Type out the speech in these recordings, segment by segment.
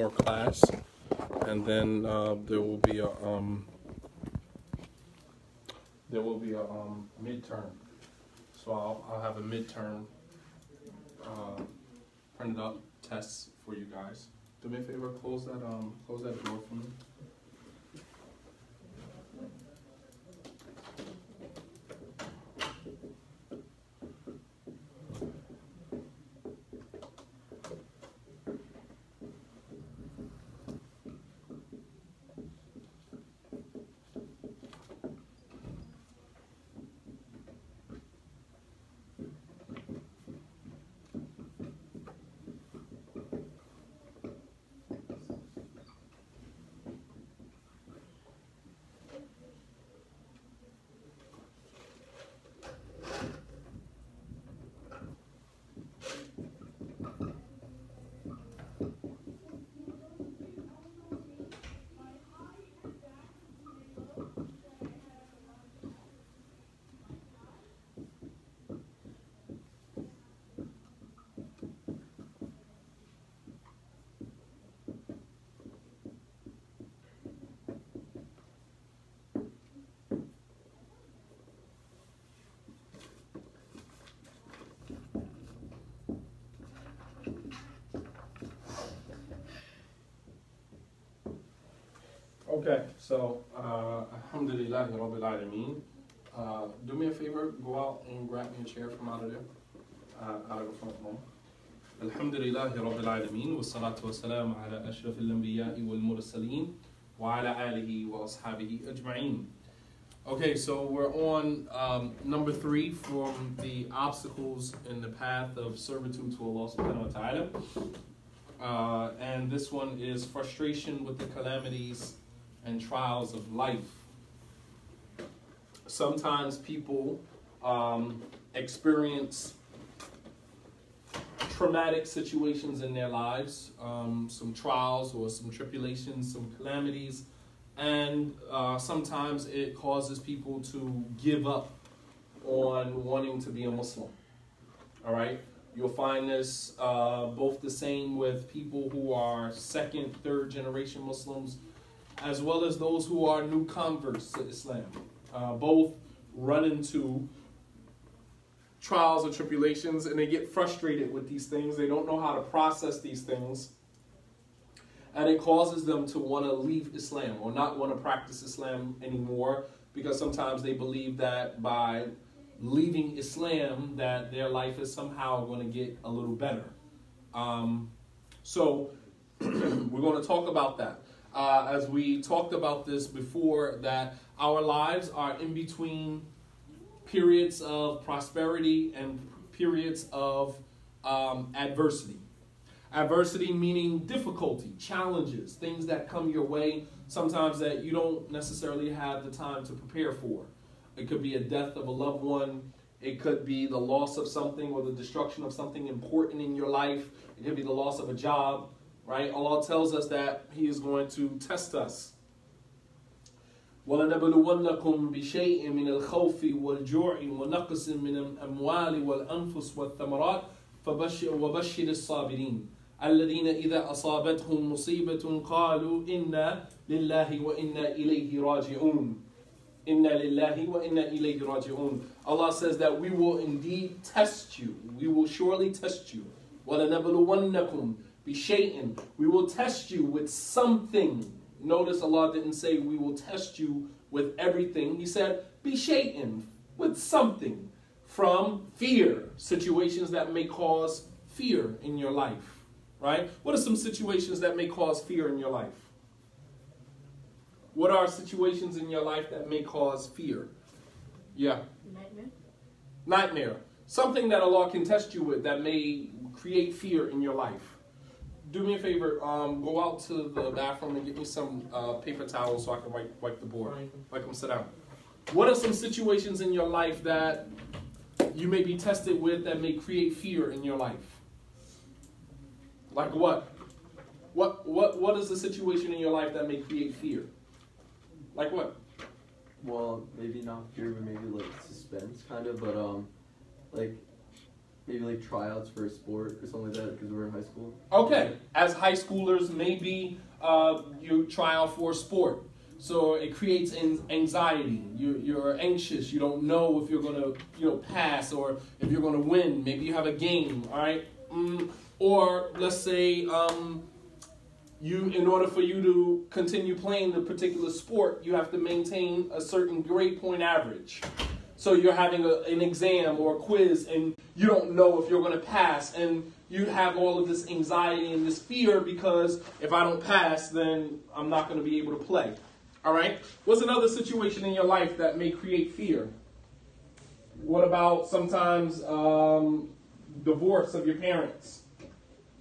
more class, and then there will be a midterm. So I'll have a midterm printed up tests for you guys. Do me a favor, close that door for me. Okay, so Alhamdulillahi Rabbil Alameen. Do me a favor, go out and grab me a chair from out of there, out of the front room. Alhamdulillahi Rabbil Alameen, wa salatu wa salam ala ashraf al-anbiya'i wal mursaleen, wa ala alihi wa ashabihi ajma'een. Okay, so we're on number 3 from the obstacles in the path of servitude to Allah subhanahu wa ta'ala. And this one is frustration with the calamities and trials of life. Sometimes people experience traumatic situations in their lives, some trials or some tribulations, some calamities, and sometimes it causes people to give up on wanting to be a Muslim. All right? You'll find this both the same with people who are second, third generation Muslims, as well as those who are new converts to Islam. Both run into trials and tribulations, and they get frustrated with these things. They don't know how to process these things, and it causes them to want to leave Islam or not want to practice Islam anymore, because sometimes they believe that by leaving Islam that their life is somehow going to get a little better. So we're going to talk about that. As we talked about this before, that our lives are in between periods of prosperity and periods of adversity. Adversity meaning difficulty, challenges, things that come your way, sometimes that you don't necessarily have the time to prepare for. It could be a death of a loved one. It could be the loss of something or the destruction of something important in your life. It could be the loss of a job. Right? Allah tells us that He is going to test us. وَلَنَبْلُوَنَّكُمْ بِشَيْءٍ مِنَ الْخَوْفِ وَالْجُوعِ وَنَقْصٍ مِنَ الْأَمْوَالِ وَالْأَنفُسِ وَالثَّمَرَاتِ وَبَشِّرِ الصَّابِرِينَ الَّذِينَ إِذَا أَصَابَتْهُمْ مُصِيبَةٌ قَالُوا إِنَّا لِلَّهِ وَإِنَّا إِلَيْهِ رَاجِعُونَ Inna lillahi wa inna ilayhi raji'un. Allah says that we will indeed test you. We will surely test you. وَلَنَبْلُوَنَّكُمْ بِشَيْءٍ. We will test you with something. Notice Allah didn't say we will test you with everything. He said بِشَيْءٍ, with something. From fear, situations that may cause fear in your life. Right? What are some situations that may cause fear in your life? What are situations in your life that may cause fear? Yeah. Nightmare. Nightmare. Something that Allah can test you with that may create fear in your life. Do me a favor, go out to the bathroom and get me some paper towels so I can wipe the board. Like them, sit down. What are some situations in your life that you may be tested with that may create fear in your life? Like what? What is the situation in your life that may create fear? Like what? Well, maybe not fear, but maybe like suspense, kind of. But like Maybe like tryouts for a sport or something like that because we're in high school. Okay, as high schoolers, maybe you try out for a sport. So it creates anxiety. You're anxious. You don't know if you're going to pass or if you're going to win. Maybe you have a game, all right? Or let's say in order for you to continue playing the particular sport, you have to maintain a certain grade point average. So you're having an exam or a quiz and you don't know if you're going to pass, and you have all of this anxiety and this fear because if I don't pass, then I'm not going to be able to play. All right? What's another situation in your life that may create fear? What about sometimes divorce of your parents?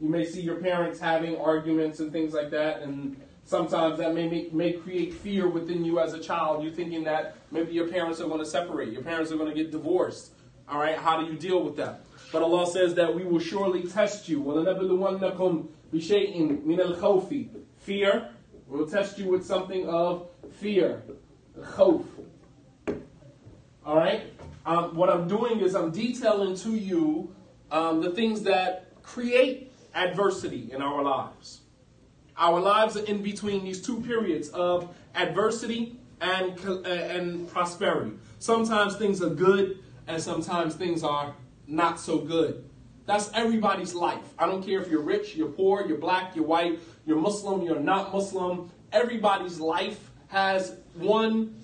You may see your parents having arguments and things like that, and sometimes that may create fear within you as a child. You're thinking that maybe your parents are going to separate. Your parents are going to get divorced. All right? How do you deal with that? But Allah says that we will surely test you. وَلَنَبْلُوَنَّكُمْ بِشَيْءٍ مِنَ الْخَوْفِ Fear. We'll test you with something of fear. Khawf. All right? What I'm doing is I'm detailing to you the things that create adversity in our lives. Our lives are in between these two periods of adversity and prosperity. Sometimes things are good and sometimes things are not so good. That's everybody's life. I don't care if you're rich, you're poor, you're black, you're white, you're Muslim, you're not Muslim. Everybody's life has one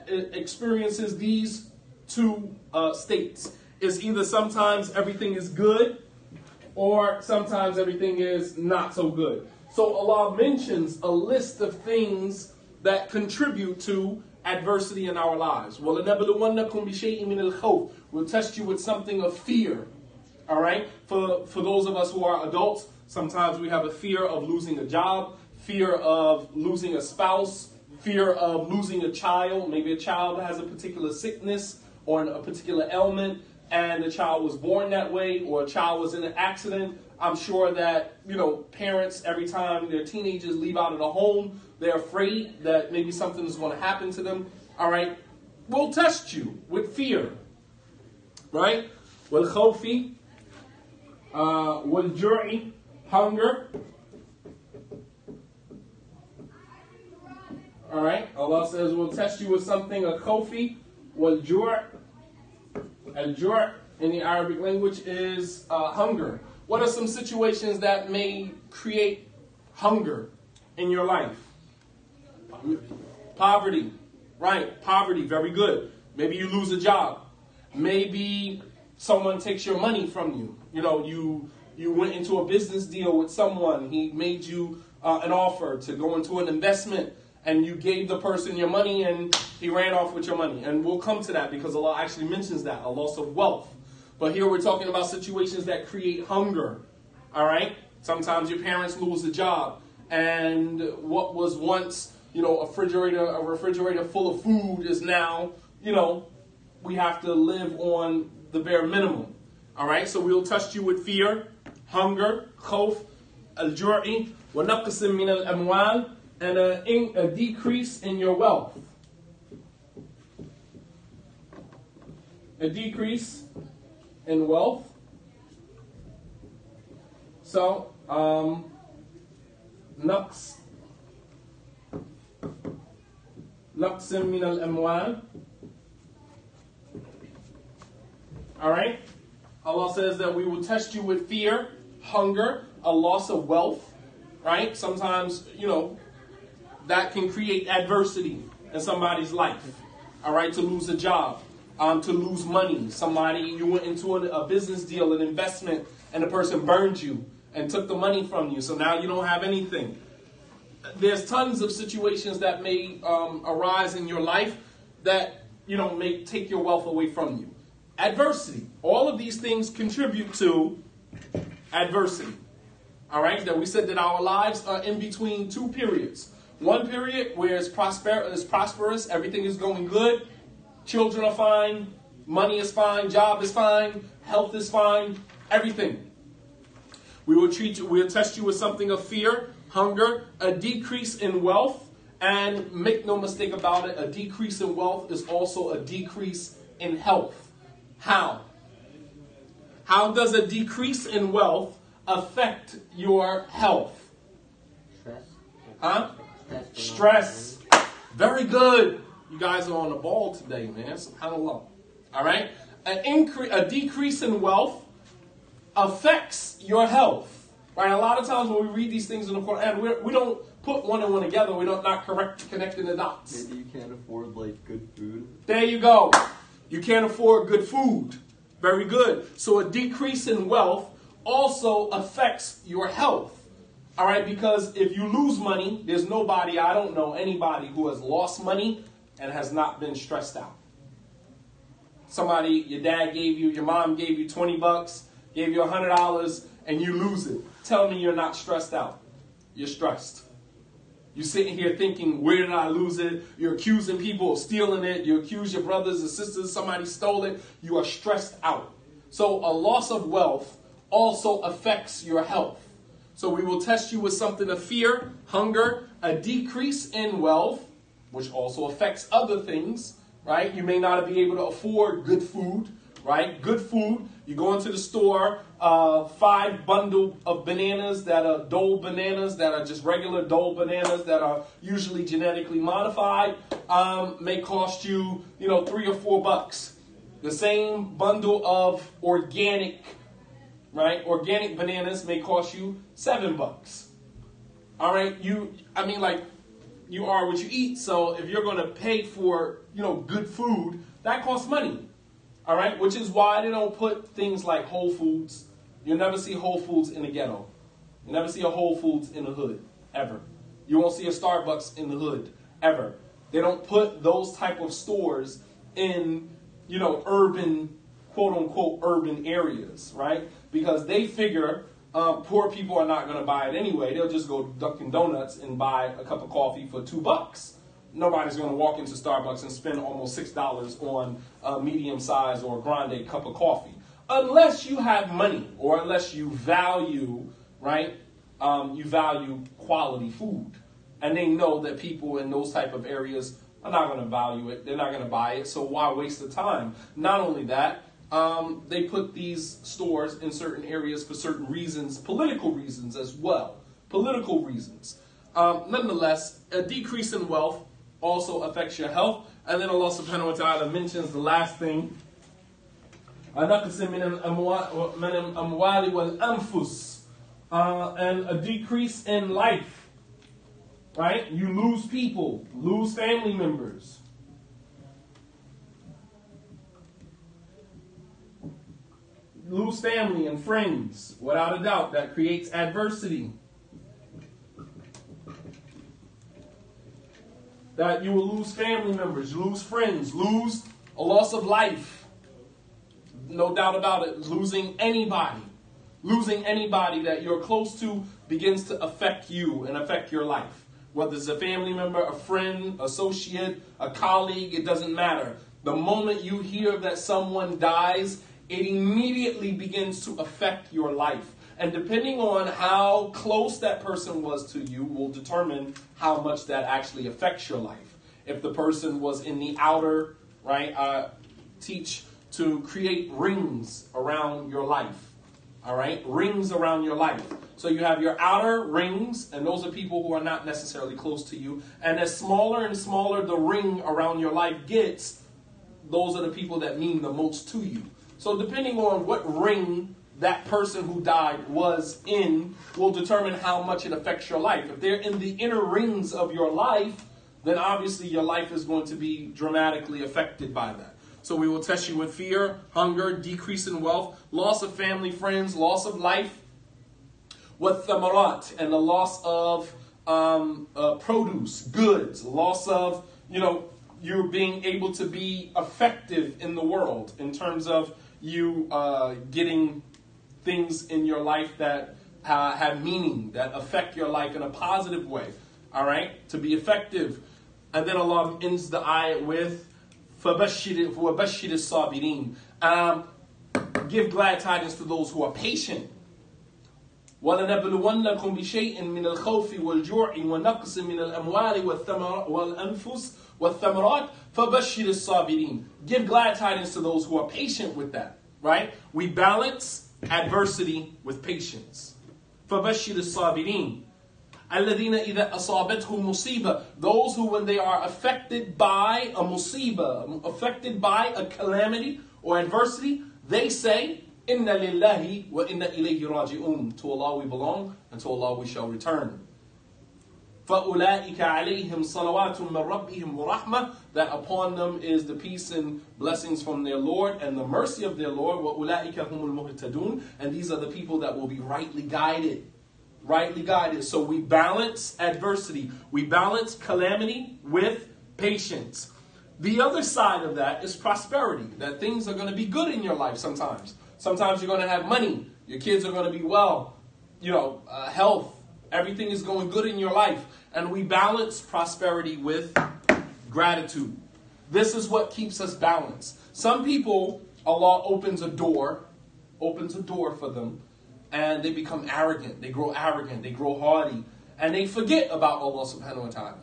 experiences these two states. It's either sometimes everything is good or sometimes everything is not so good. So Allah mentions a list of things that contribute to adversity in our lives. We'll test you with something of fear. All right? For those of us who are adults, sometimes we have a fear of losing a job, fear of losing a spouse, fear of losing a child. Maybe a child has a particular sickness or a particular ailment, and the child was born that way, or a child was in an accident. I'm sure that, parents, every time their teenagers leave out of the home, they're afraid that maybe something is going to happen to them. All right? We'll test you with fear. Right? Wal khawfi, wal ju'i, hunger. All right? Allah says we'll test you with something of khawfi, wal ju'. Al-ju' in the Arabic language is hunger. What are some situations that may create hunger in your life? Poverty. Right, poverty, very good. Maybe you lose a job. Maybe someone takes your money from you. You went into a business deal with someone. He made you an offer to go into an investment, and you gave the person your money and he ran off with your money. And we'll come to that because Allah actually mentions that, a loss of wealth. But here we're talking about situations that create hunger. All right? Sometimes your parents lose a job, and what was once, a refrigerator full of food is now, we have to live on the bare minimum. All right? So we'll test you with fear, hunger, khawf, al-ju'i, wa naqsim min al-amwal, and a decrease in your wealth. A decrease in wealth. So, naqsim min al-amwal. All right? Allah says that we will test you with fear, hunger, a loss of wealth. Right? Sometimes, that can create adversity in somebody's life. All right, to lose a job, to lose money. You went into a business deal, an investment, and the person burned you and took the money from you. So now you don't have anything. There's tons of situations that may arise in your life that, may take your wealth away from you. Adversity. All of these things contribute to adversity. All right, that we said that our lives are in between two periods. One period where it's prosperous, everything is going good, children are fine, money is fine, job is fine, health is fine, everything. We'll test you with something of fear, hunger, a decrease in wealth, and make no mistake about it, a decrease in wealth is also a decrease in health. How? How does a decrease in wealth affect your health? Stress. Huh? Stress. Very good. You guys are on the ball today, man. SubhanAllah. All right? A decrease in wealth affects your health. Right? A lot of times when we read these things in the Quran, we don't put one and one together. We're not connecting the dots. Maybe you can't afford, like, good food. There you go. You can't afford good food. Very good. So a decrease in wealth also affects your health. All right? Because if you lose money, there's nobody, I don't know anybody who has lost money and has not been stressed out. Somebody, your dad gave you, your mom gave you $20, gave you $100, and you lose it. Tell me you're not stressed out. You're stressed. You're sitting here thinking, where did I lose it? You're accusing people of stealing it. You accuse your brothers and sisters, somebody stole it. You are stressed out. So a loss of wealth also affects your health. So we will test you with something of fear, hunger, a decrease in wealth, which also affects other things, right? You may not be able to afford good food, right? Good food. You go into the store, 5 bundle of bananas that are Dole bananas, that are just regular Dole bananas that are usually genetically modified, may cost you, $3 or $4. The same bundle of organic bananas may cost you $7. All right, you are what you eat. So if you're going to pay for, good food, that costs money. All right, which is why they don't put things like Whole Foods. You'll never see Whole Foods in the ghetto. You'll never see a Whole Foods in the hood, ever. You won't see a Starbucks in the hood, ever. They don't put those type of stores in, urban, quote-unquote, urban areas, right? Because they figure poor people are not going to buy it anyway. They'll just go Dunkin' Donuts and buy a cup of coffee for $2. Nobody's going to walk into Starbucks and spend almost $6 on a medium-sized or a grande cup of coffee. Unless you have money or unless you value, right? You value quality food. And they know that people in those type of areas are not going to value it. They're not going to buy it. So why waste the time? Not only that, they put these stores in certain areas for certain reasons, political reasons as well. Political reasons. Nonetheless, a decrease in wealth also affects your health. And then Allah subhanahu wa ta'ala mentions the last thing. And a decrease in life. Right? You lose people, lose family members. Lose family and friends. Without a doubt, that creates adversity. That you will lose family members, lose friends, lose a loss of life. No doubt about it. Losing anybody that you're close to begins to affect you and affect your life. Whether it's a family member, a friend, associate, a colleague, it doesn't matter. The moment you hear that someone dies, it immediately begins to affect your life. And depending on how close that person was to you will determine how much that actually affects your life. If the person was in the outer, right, teach to create rings around your life. All right, rings around your life. So you have your outer rings, and those are people who are not necessarily close to you. And as smaller and smaller the ring around your life gets, those are the people that mean the most to you. So depending on what ring that person who died was in will determine how much it affects your life. If they're in the inner rings of your life, then obviously your life is going to be dramatically affected by that. So we will test you with fear, hunger, decrease in wealth, loss of family, friends, loss of life, with thamarat, and the loss of produce, goods, loss of, you're being able to be effective in the world in terms of you getting things in your life that have meaning, that affect your life in a positive way. All right? To be effective. And then Allah ends the ayat with, فَبَشِّرِ الصَّابِرِينَ. Give glad tidings to those who are patient. وَلَنَبْلُوَنَّكُمْ بِشَيْءٍ مِّنَ الْخَوْفِ وَالْجُوعِ وَنَقْصٍ مِّنَ الْأَمْوَالِ وَالْأَنفُسِ وَالثَّمَرَاتِ فَبَشِّرِ الصَّابِرِينَ. Give glad tidings to those who are patient with that. right? We balance adversity with patience. فَبَشِّرِ الصَّابِرِينَ الَّذِينَ إِذَا أَصَابَتْهُمْ مُصِيبَةٌ. Those who, when they are affected by a musibah, affected by a calamity or adversity, they say, إِنَّ لِلَّهِ وَإِنَّ إِلَيْهِ رَاجِعُونَ. To Allah we belong, and to Allah we shall return. فَأُولَٰئِكَ عَلَيْهِمْ صَلَوَاتٌ مِّن رَبِّهِمْ وَرَحْمَةٌ. That upon them is the peace and blessings from their Lord and the mercy of their Lord. وَأُولَٰئِكَ هُمُ الْمُهْتَدُونَ. And these are the people that will be rightly guided. Rightly guided. So we balance adversity. We balance calamity with patience. The other side of that is prosperity. That things are going to be good in your life sometimes. Sometimes you're going to have money. Your kids are going to be well. Health. Everything is going good in your life. And we balance prosperity with gratitude. This is what keeps us balanced. Some people, Allah opens a door for them, and they become arrogant. They grow haughty, and they forget about Allah subhanahu wa ta'ala.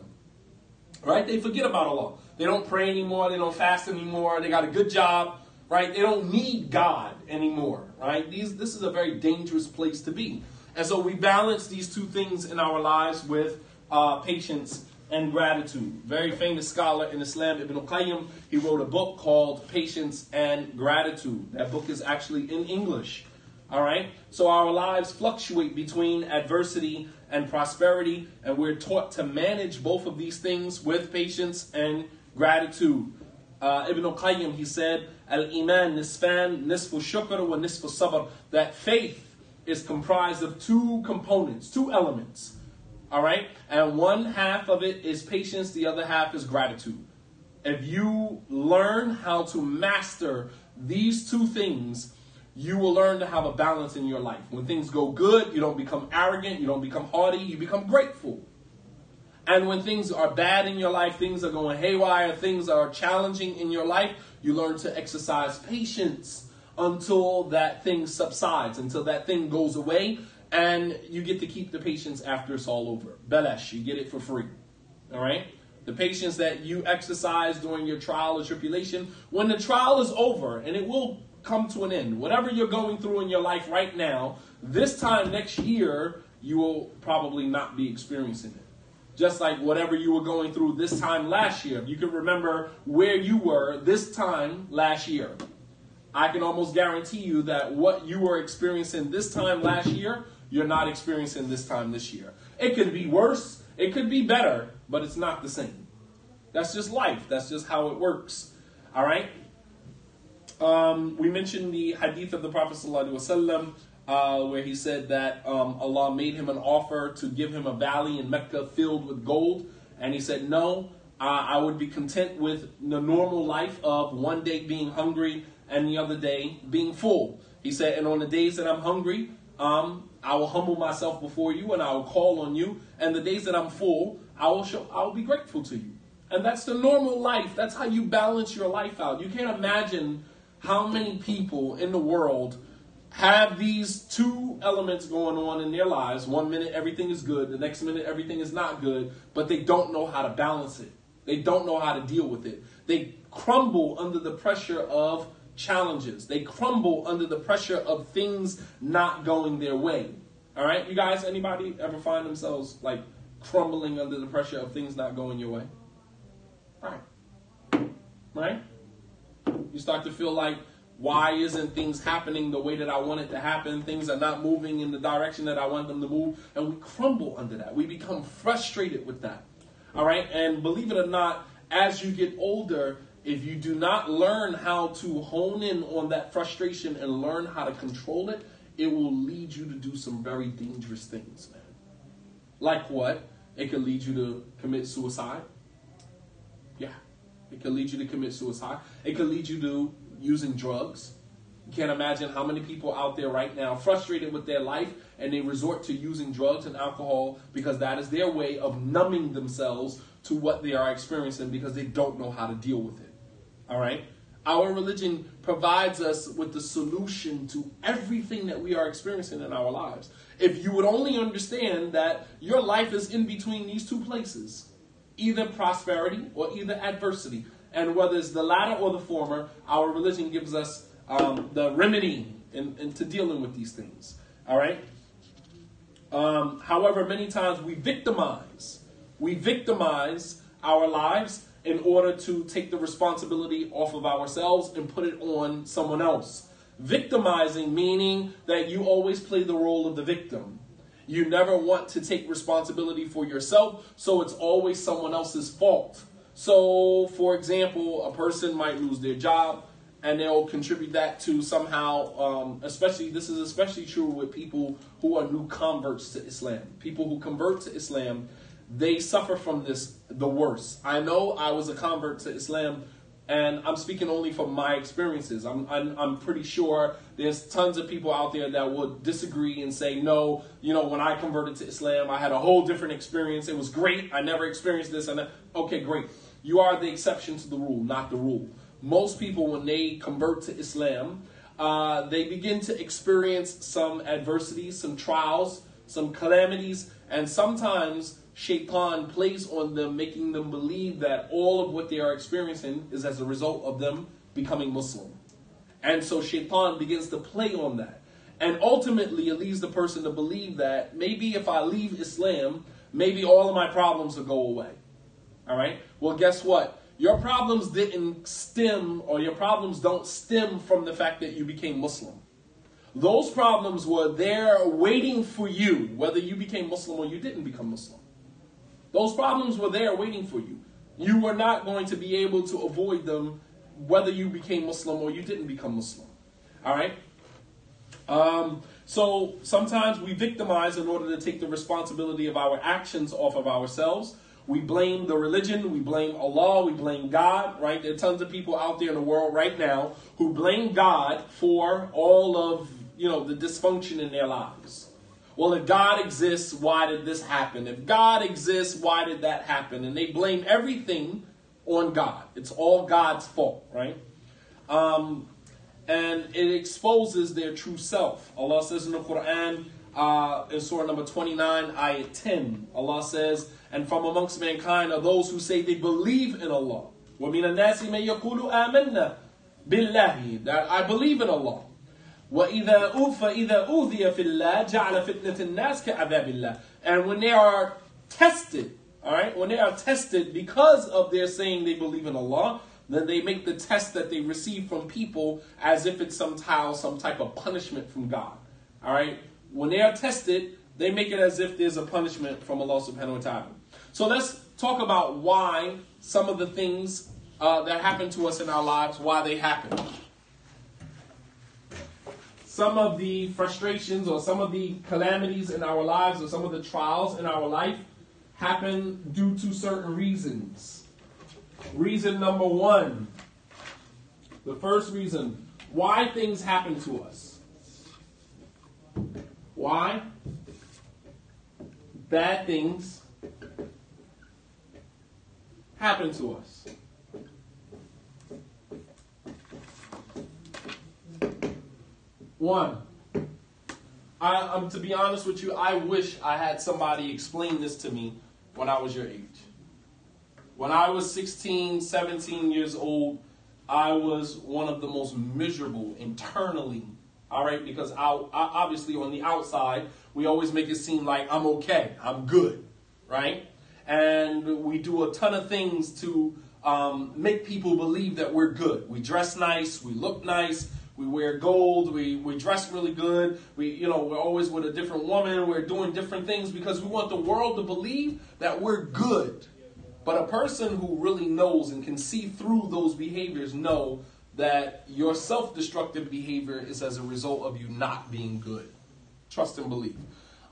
Right? They forget about Allah. They don't pray anymore. They don't fast anymore. They got a good job. Right? They don't need God anymore. Right? This is a very dangerous place to be. And so we balance these two things in our lives with patience and gratitude. Very famous scholar in Islam, Ibn Qayyim, he wrote a book called Patience and Gratitude. That book is actually in English. All right? So our lives fluctuate between adversity and prosperity, and we're taught to manage both of these things with patience and gratitude. Ibn Qayyim, he said, Al-Iman nisfan, nisfu shukr wa nisfu sabr. That faith is comprised of two components, two elements. All right? And one half of it is patience, the other half is gratitude. If you learn how to master these two things, you will learn to have a balance in your life. When things go good, you don't become arrogant, you don't become haughty, you become grateful. And when things are bad in your life, things are going haywire, things are challenging in your life, you learn to exercise patience until that thing subsides, until that thing goes away, and you get to keep the patience after it's all over. Belash, you get it for free. All right? The patience that you exercise during your trial or tribulation, when the trial is over, and it will come to an end, whatever you're going through in your life right now, this time next year, you will probably not be experiencing it. Just like whatever you were going through this time last year. If you can remember where you were this time last year, I can almost guarantee you that what you were experiencing this time last year, you're not experiencing this time this year. It could be worse, it could be better, but it's not the same. That's just life. That's just how it works. All right? We mentioned the hadith of the Prophet ﷺ, where he said that Allah made him an offer to give him a valley in Mecca filled with gold. And he said, no, I would be content with the normal life of one day being hungry and the other day being full. He said, and on the days that I'm hungry, I will humble myself before you and I will call on you. And the days that I'm full, I will be grateful to you. And that's the normal life. That's how you balance your life out. You can't imagine how many people in the world have these two elements going on in their lives. 1 minute everything is good, the next minute everything is not good, but they don't know how to balance it. They don't know how to deal with it. They crumble under the pressure of challenges. They crumble under the pressure of things not going their way. All right, you guys, anybody ever find themselves like crumbling under the pressure of things not going your way? Right? You start to feel like, why isn't things happening the way that I want it to happen? Things are not moving in the direction that I want them to move. And we crumble under that. We become frustrated with that. All right? And believe it or not, as you get older, if you do not learn how to hone in on that frustration and learn how to control it, it will lead you to do some very dangerous things, man. Like what? It could lead you to commit suicide. Yeah. It could lead you to commit suicide. It could lead you to using drugs. You can't imagine how many people out there right now frustrated with their life and they resort to using drugs and alcohol because that is their way of numbing themselves to what they are experiencing because they don't know how to deal with it. All right? Our religion provides us with the solution to everything that we are experiencing in our lives. If you would only understand that your life is in between these two places, either prosperity or either adversity. And whether it's the latter or the former, our religion gives us the remedy into dealing with these things. All right. However, many times we victimize our lives in order to take the responsibility off of ourselves and put it on someone else. Victimizing meaning that you always play the role of the victim. You never want to take responsibility for yourself, so it's always someone else's fault. So, for example, a person might lose their job, and they'll contribute that to somehow, this is especially true with people who are new converts to Islam. People who convert to Islam, they suffer from this the worst. I know I was a convert to Islam, and I'm speaking only from my experiences. I'm pretty sure there's tons of people out there that would disagree and say, no, when I converted to Islam, I had a whole different experience. It was great. I never experienced this. Okay, great. You are the exception to the rule, not the rule. Most people, when they convert to Islam, they begin to experience some adversities, some trials, some calamities, and sometimes Shaitan plays on them, making them believe that all of what they are experiencing is as a result of them becoming Muslim. And so Shaitan begins to play on that. And ultimately, it leads the person to believe that maybe if I leave Islam, maybe all of my problems will go away. All right? Well, guess what? Your problems didn't stem, or your problems don't stem from the fact that you became Muslim. Those problems were there waiting for you, whether you became Muslim or you didn't become Muslim. Those problems were there waiting for you. You were not going to be able to avoid them whether you became Muslim or you didn't become Muslim. All right? So sometimes we victimize in order to take the responsibility of our actions off of ourselves. We blame the religion, we blame Allah, we blame God, right? There are tons of people out there in the world right now who blame God for all of, the dysfunction in their lives. Well, if God exists, why did this happen? If God exists, why did that happen? And they blame everything on God. It's all God's fault, right? And it exposes their true self. Allah says in the Quran, in Surah number 29, ayat 10, Allah says, and from amongst mankind are those who say they believe in Allah. وَمِنَ النَّاسِ مَن يَقُولُ آمَنَّا بِاللَّهِ, that I believe in Allah. وَإِذَا أُوذِيَ فِي اللَّهِ جَعَلَ فِتْنَةَ النَّاسِ كَعَذَابِ اللَّهِ. And when they are tested, all right, when they are tested because of their saying they believe in Allah, then they make the test that they receive from people as if it's somehow some type of punishment from God. All right, when they are tested, they make it as if there's a punishment from Allah subhanahu wa ta'ala. So let's talk about why some of the things that happen to us in our lives, why they happen. Some of the frustrations or some of the calamities in our lives or some of the trials in our life happen due to certain reasons. Reason number one, the first reason, why things happen to us. Why bad things happen to us. One, to be honest with you, I wish I had somebody explain this to me when I was your age. When I was 16, 17 years old, I was one of the most miserable internally, all right? Because obviously on the outside, we always make it seem like I'm okay, I'm good, right? And we do a ton of things to make people believe that we're good. We dress nice, we look nice, we wear gold, we dress really good, we're always with a different woman, we're doing different things because we want the world to believe that we're good. But a person who really knows and can see through those behaviors know that your self-destructive behavior is as a result of you not being good. Trust and believe.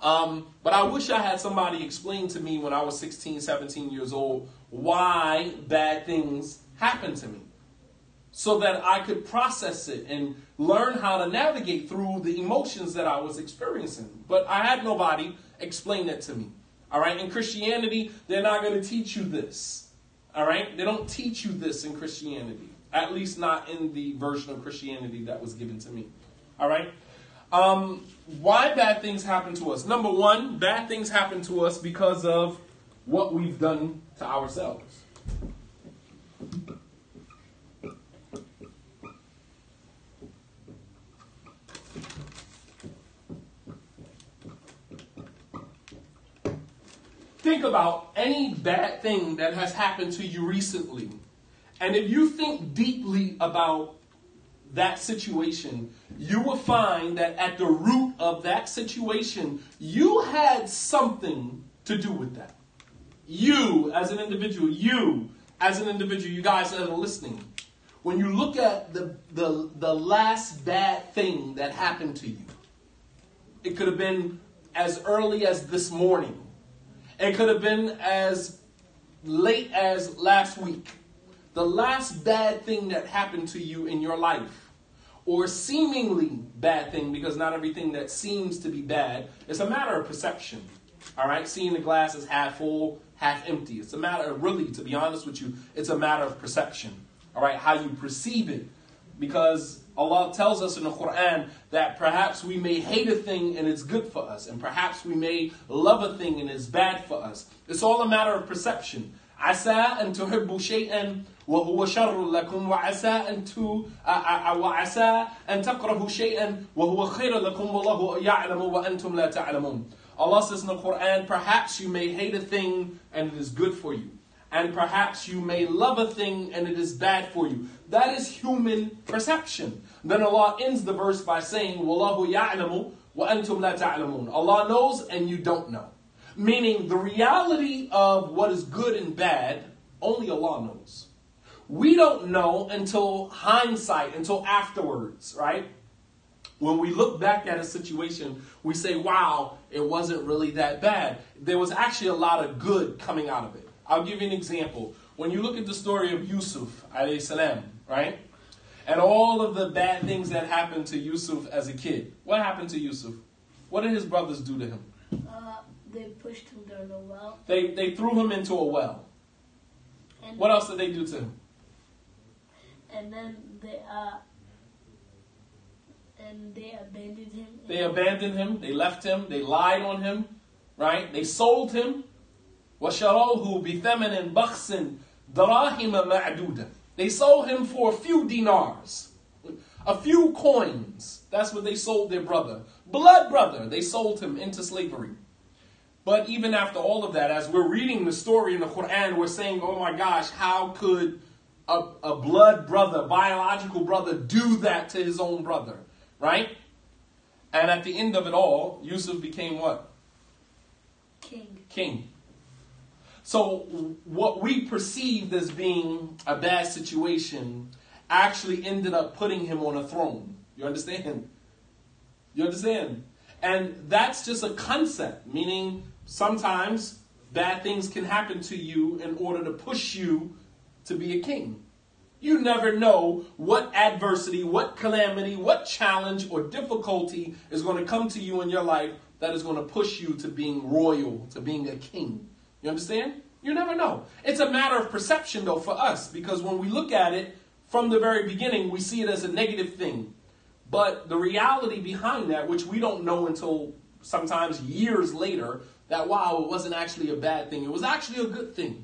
But I wish I had somebody explain to me when I was 16, 17 years old why bad things happened to me, so that I could process it and learn how to navigate through the emotions that I was experiencing. But I had nobody explain that to me. All right, in Christianity, they're not going to teach you this. All right, they don't teach you this in Christianity, at least not in the version of Christianity that was given to me. All right, why bad things happen to us? Number one, bad things happen to us because of what we've done to ourselves. think about any bad thing that has happened to you recently, and if you think deeply about that situation, you will find that at the root of that situation, you had something to do with that. You as an individual, you guys that are listening, when you look at the last bad thing that happened to you, it could have been as early as this morning. It could have been as late as last week. The last bad thing that happened to you in your life, or seemingly bad thing, because not everything that seems to be bad, it's a matter of perception. All right? Seeing the glass as half full, half empty. It's a matter of, really, to be honest with you, it's a matter of perception. All right? How you perceive it. Because Allah tells us in the Quran that perhaps we may hate a thing and it's good for us, and perhaps we may love a thing and it's bad for us. It's all a matter of perception. عسى أن تحبوا شيئا وهو شر لكم وعسى أن تكرهوا شيئا وهو خير لكم والله يعلم وأنتم لا تعلمون. Allah says in the Quran, perhaps you may hate a thing and it is good for you. And perhaps you may love a thing and it is bad for you. That is human perception. Then Allah ends the verse by saying, وَاللَّهُ يَعْلَمُ وَأَنْتُمْ لَا تَعْلَمُونَ. Allah knows and you don't know. Meaning the reality of what is good and bad, only Allah knows. We don't know until hindsight, until afterwards, right? When we look back at a situation, we say, wow, it wasn't really that bad. There was actually a lot of good coming out of it. I'll give you an example. When you look at the story of Yusuf, alayhi salam, right? And all of the bad things that happened to Yusuf as a kid. What happened to Yusuf? What did his brothers do to him? They pushed him down a well. They threw him into a well. And what else did they do to him? And then they abandoned him. They abandoned him. They left him. They lied on him. Right? They sold him. وَشَرَوْهُ بِثَمَنٍ بَخْسٍ دَرَاهِمَ مَعْدُودًا. They sold him for a few dinars. A few coins. That's what they sold their brother. Blood brother. They sold him into slavery. But even after all of that, as we're reading the story in the Quran, we're saying, oh my gosh, how could a blood brother, biological brother, do that to his own brother? Right? And at the end of it all, Yusuf became what? King. So what we perceived as being a bad situation actually ended up putting him on a throne. You understand? You understand? And that's just a concept, meaning sometimes bad things can happen to you in order to push you to be a king. You never know what adversity, what calamity, what challenge or difficulty is going to come to you in your life that is going to push you to being royal, to being a king. You understand? You never know. It's a matter of perception, though, for us, because when we look at it from the very beginning, we see it as a negative thing. But the reality behind that, which we don't know until sometimes years later, that, wow, it wasn't actually a bad thing. It was actually a good thing.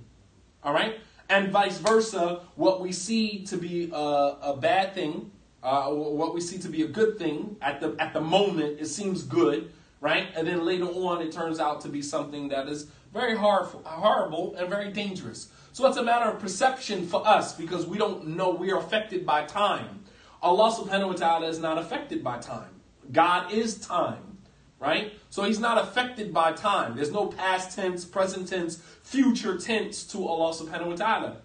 All right? And vice versa, what we see to be a bad thing, what we see to be a good thing, at the moment, it seems good, right? And then later on, it turns out to be something that is very horrible and very dangerous. So it's a matter of perception for us, because we don't know. We are affected by time. Allah subhanahu wa ta'ala is not affected by time. God is time, right? So he's not affected by time. There's no past tense, present tense, future tense to Allah subhanahu wa ta'ala.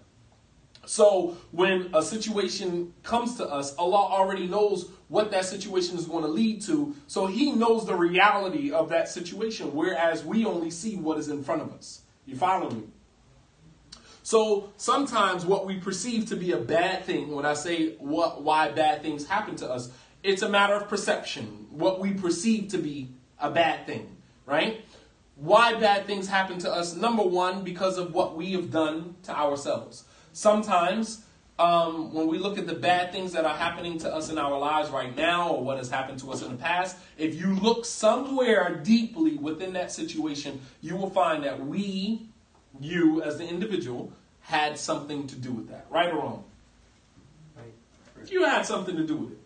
So when a situation comes to us, Allah already knows what that situation is going to lead to. So he knows the reality of that situation, whereas we only see what is in front of us. You follow me? So sometimes what we perceive to be a bad thing, when I say why bad things happen to us, it's a matter of perception. What we perceive to be a bad thing, right? Why bad things happen to us? Number one, because of what we have done to ourselves. Sometimes when we look at the bad things that are happening to us in our lives right now, or what has happened to us in the past, if you look somewhere deeply within that situation, you will find that you as the individual, had something to do with that. Right or wrong? Right. You had something to do with it.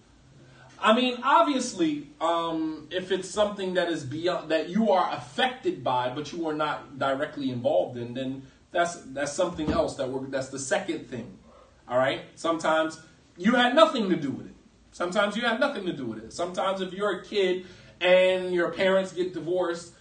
I mean, obviously, if it's something that is beyond, that you are affected by, but you are not directly involved in, then that's something else. That's the second thing. All right. Sometimes you had nothing to do with it. Sometimes you had nothing to do with it. Sometimes if you're a kid and your parents get divorced,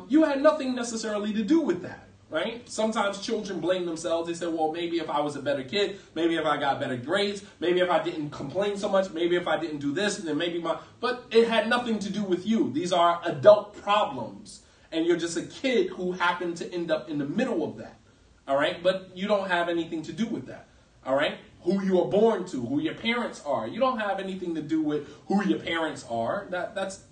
you had nothing necessarily to do with that. Right? Sometimes children blame themselves. They say, well, maybe if I was a better kid, maybe if I got better grades, maybe if I didn't complain so much, maybe if I didn't do this, and then maybe but it had nothing to do with you. These are adult problems. And you're just a kid who happened to end up in the middle of that. All right? But you don't have anything to do with that. All right? Who you are born to, who your parents are. You don't have anything to do with who your parents are. That's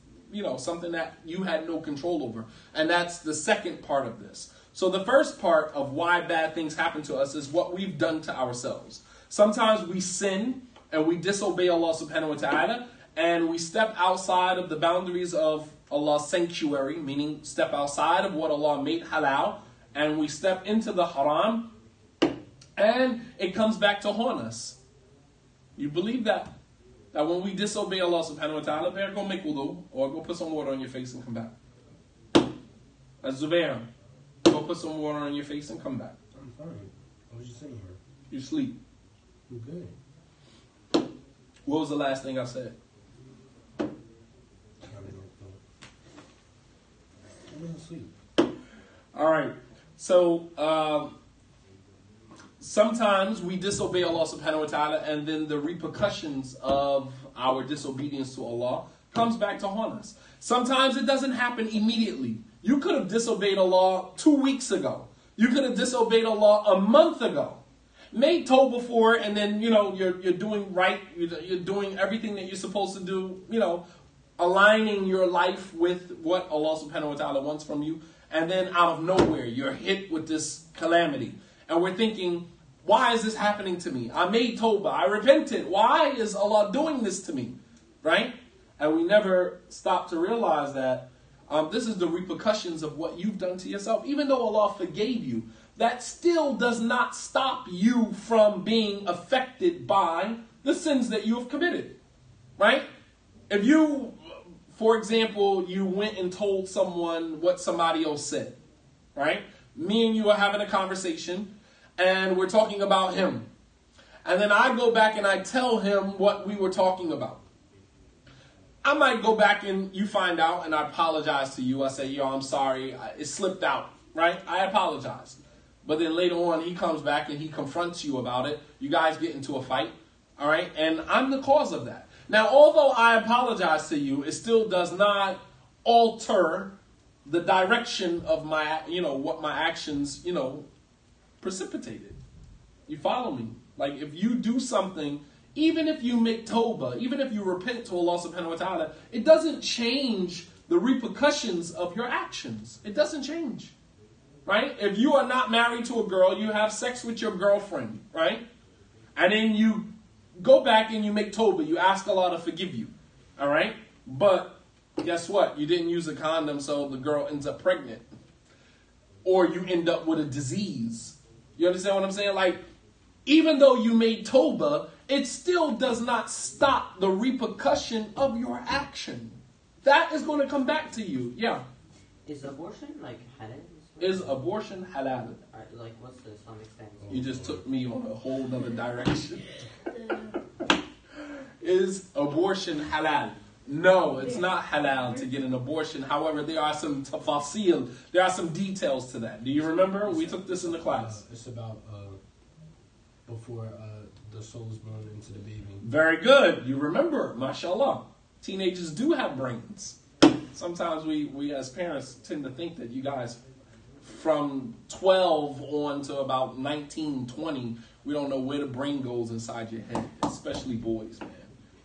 something that you had no control over. And that's the second part of this. So the first part of why bad things happen to us is what we've done to ourselves. Sometimes we sin and we disobey Allah subhanahu wa ta'ala and we step outside of the boundaries of Allah's sanctuary, meaning step outside of what Allah made halal, and we step into the haram, and it comes back to haunt us. You believe that? That when we disobey Allah subhanahu wa ta'ala, better go make wudu or go put some water on your face and come back. That's Zubair. Go put some water on your face and come back. I'm fine. What was you saying here? You sleep. I'm good. What was the last thing I said? I'm asleep. All right. So sometimes we disobey Allah subhanahu wa ta'ala, and then the repercussions of our disobedience to Allah comes back to haunt us. Sometimes it doesn't happen immediately. You could have disobeyed Allah 2 weeks ago. You could have disobeyed Allah a month ago. Made tawbah for it, and then, you're doing right. You're doing everything that you're supposed to do, aligning your life with what Allah subhanahu wa ta'ala wants from you. And then out of nowhere, you're hit with this calamity. And we're thinking, why is this happening to me? I made tawbah. I repented. Why is Allah doing this to me? Right? And we never stop to realize that this is the repercussions of what you've done to yourself. Even though Allah forgave you, that still does not stop you from being affected by the sins that you have committed. Right? If you, for example, you went and told someone what somebody else said. Right? Me and you are having a conversation, and we're talking about him. And then I go back and I tell him what we were talking about. I might go back and you find out and I apologize to you. I say, I'm sorry. It slipped out, right? I apologize. But then later on, he comes back and he confronts you about it. You guys get into a fight, all right? And I'm the cause of that. Now, although I apologize to you, it still does not alter the direction of my, what my actions, precipitated. You follow me? Like, if you do something, even if you make tawbah, even if you repent to Allah subhanahu wa ta'ala, it doesn't change the repercussions of your actions. It doesn't change. Right? If you are not married to a girl, you have sex with your girlfriend, right? And then you go back and you make tawbah. You ask Allah to forgive you. All right? But guess what? You didn't use a condom, so the girl ends up pregnant. Or you end up with a disease. You understand what I'm saying? Like, even though you made tawbah, it still does not stop the repercussion of your action. That is going to come back to you. Yeah. Is abortion like halal? Is abortion halal? Like, what's the Islamic stance? You just took me on a whole nother direction. Is abortion halal? No, it's not halal to get an abortion. However, there are some tafasil. There are some details to that. Do you remember? We took this in the class. It's about before the soul is born into the baby. Very good. You remember, mashallah. Teenagers do have brains. Sometimes we as parents tend to think that you guys from 12 on to about 19, 20, we don't know where the brain goes inside your head, especially boys, man.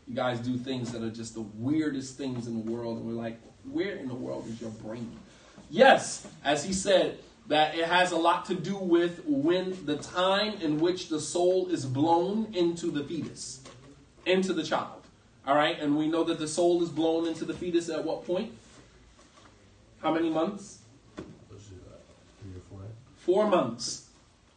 You guys do things that are just the weirdest things in the world, and we're like, where in the world is your brain? Yes, as he said, that it has a lot to do with when the time in which the soul is blown into the fetus, into the child. All right, and we know that the soul is blown into the fetus at what point? How many months? 4 months,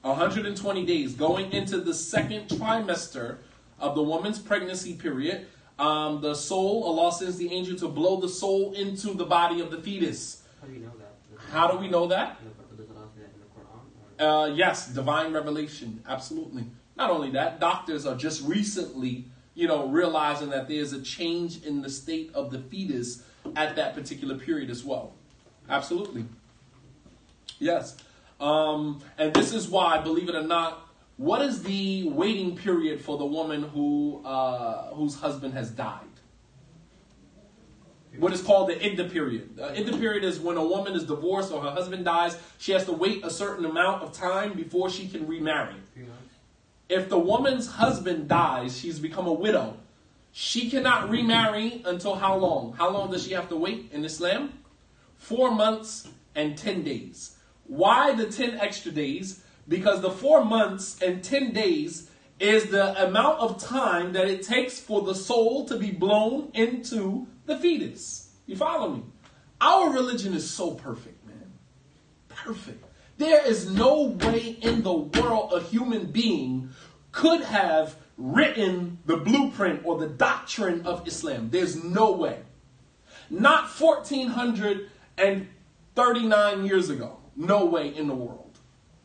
120 days, going into the second trimester of the woman's pregnancy period. the soul, Allah sends the angel to blow the soul into the body of the fetus. How do you know that? How do we know that? Does Allah say that in the Quran? Or? Yes, divine revelation, absolutely. Not only that, doctors are just recently, realizing that there's a change in the state of the fetus at that particular period as well. Absolutely. Yes. And this is why, believe it or not, what is the waiting period for the woman whose husband has died? What is called the iddah period. The iddah period is when a woman is divorced or her husband dies, she has to wait a certain amount of time before she can remarry. 3 months. If the woman's husband dies, she's become a widow. She cannot remarry until how long? How long does she have to wait in Islam? 4 months and 10 days. Why the 10 extra days? Because the 4 months and 10 days is the amount of time that it takes for the soul to be blown into the fetus. You follow me? Our religion is so perfect, man. Perfect. There is no way in the world a human being could have written the blueprint or the doctrine of Islam. There's no way. Not 1439 years ago. No way in the world.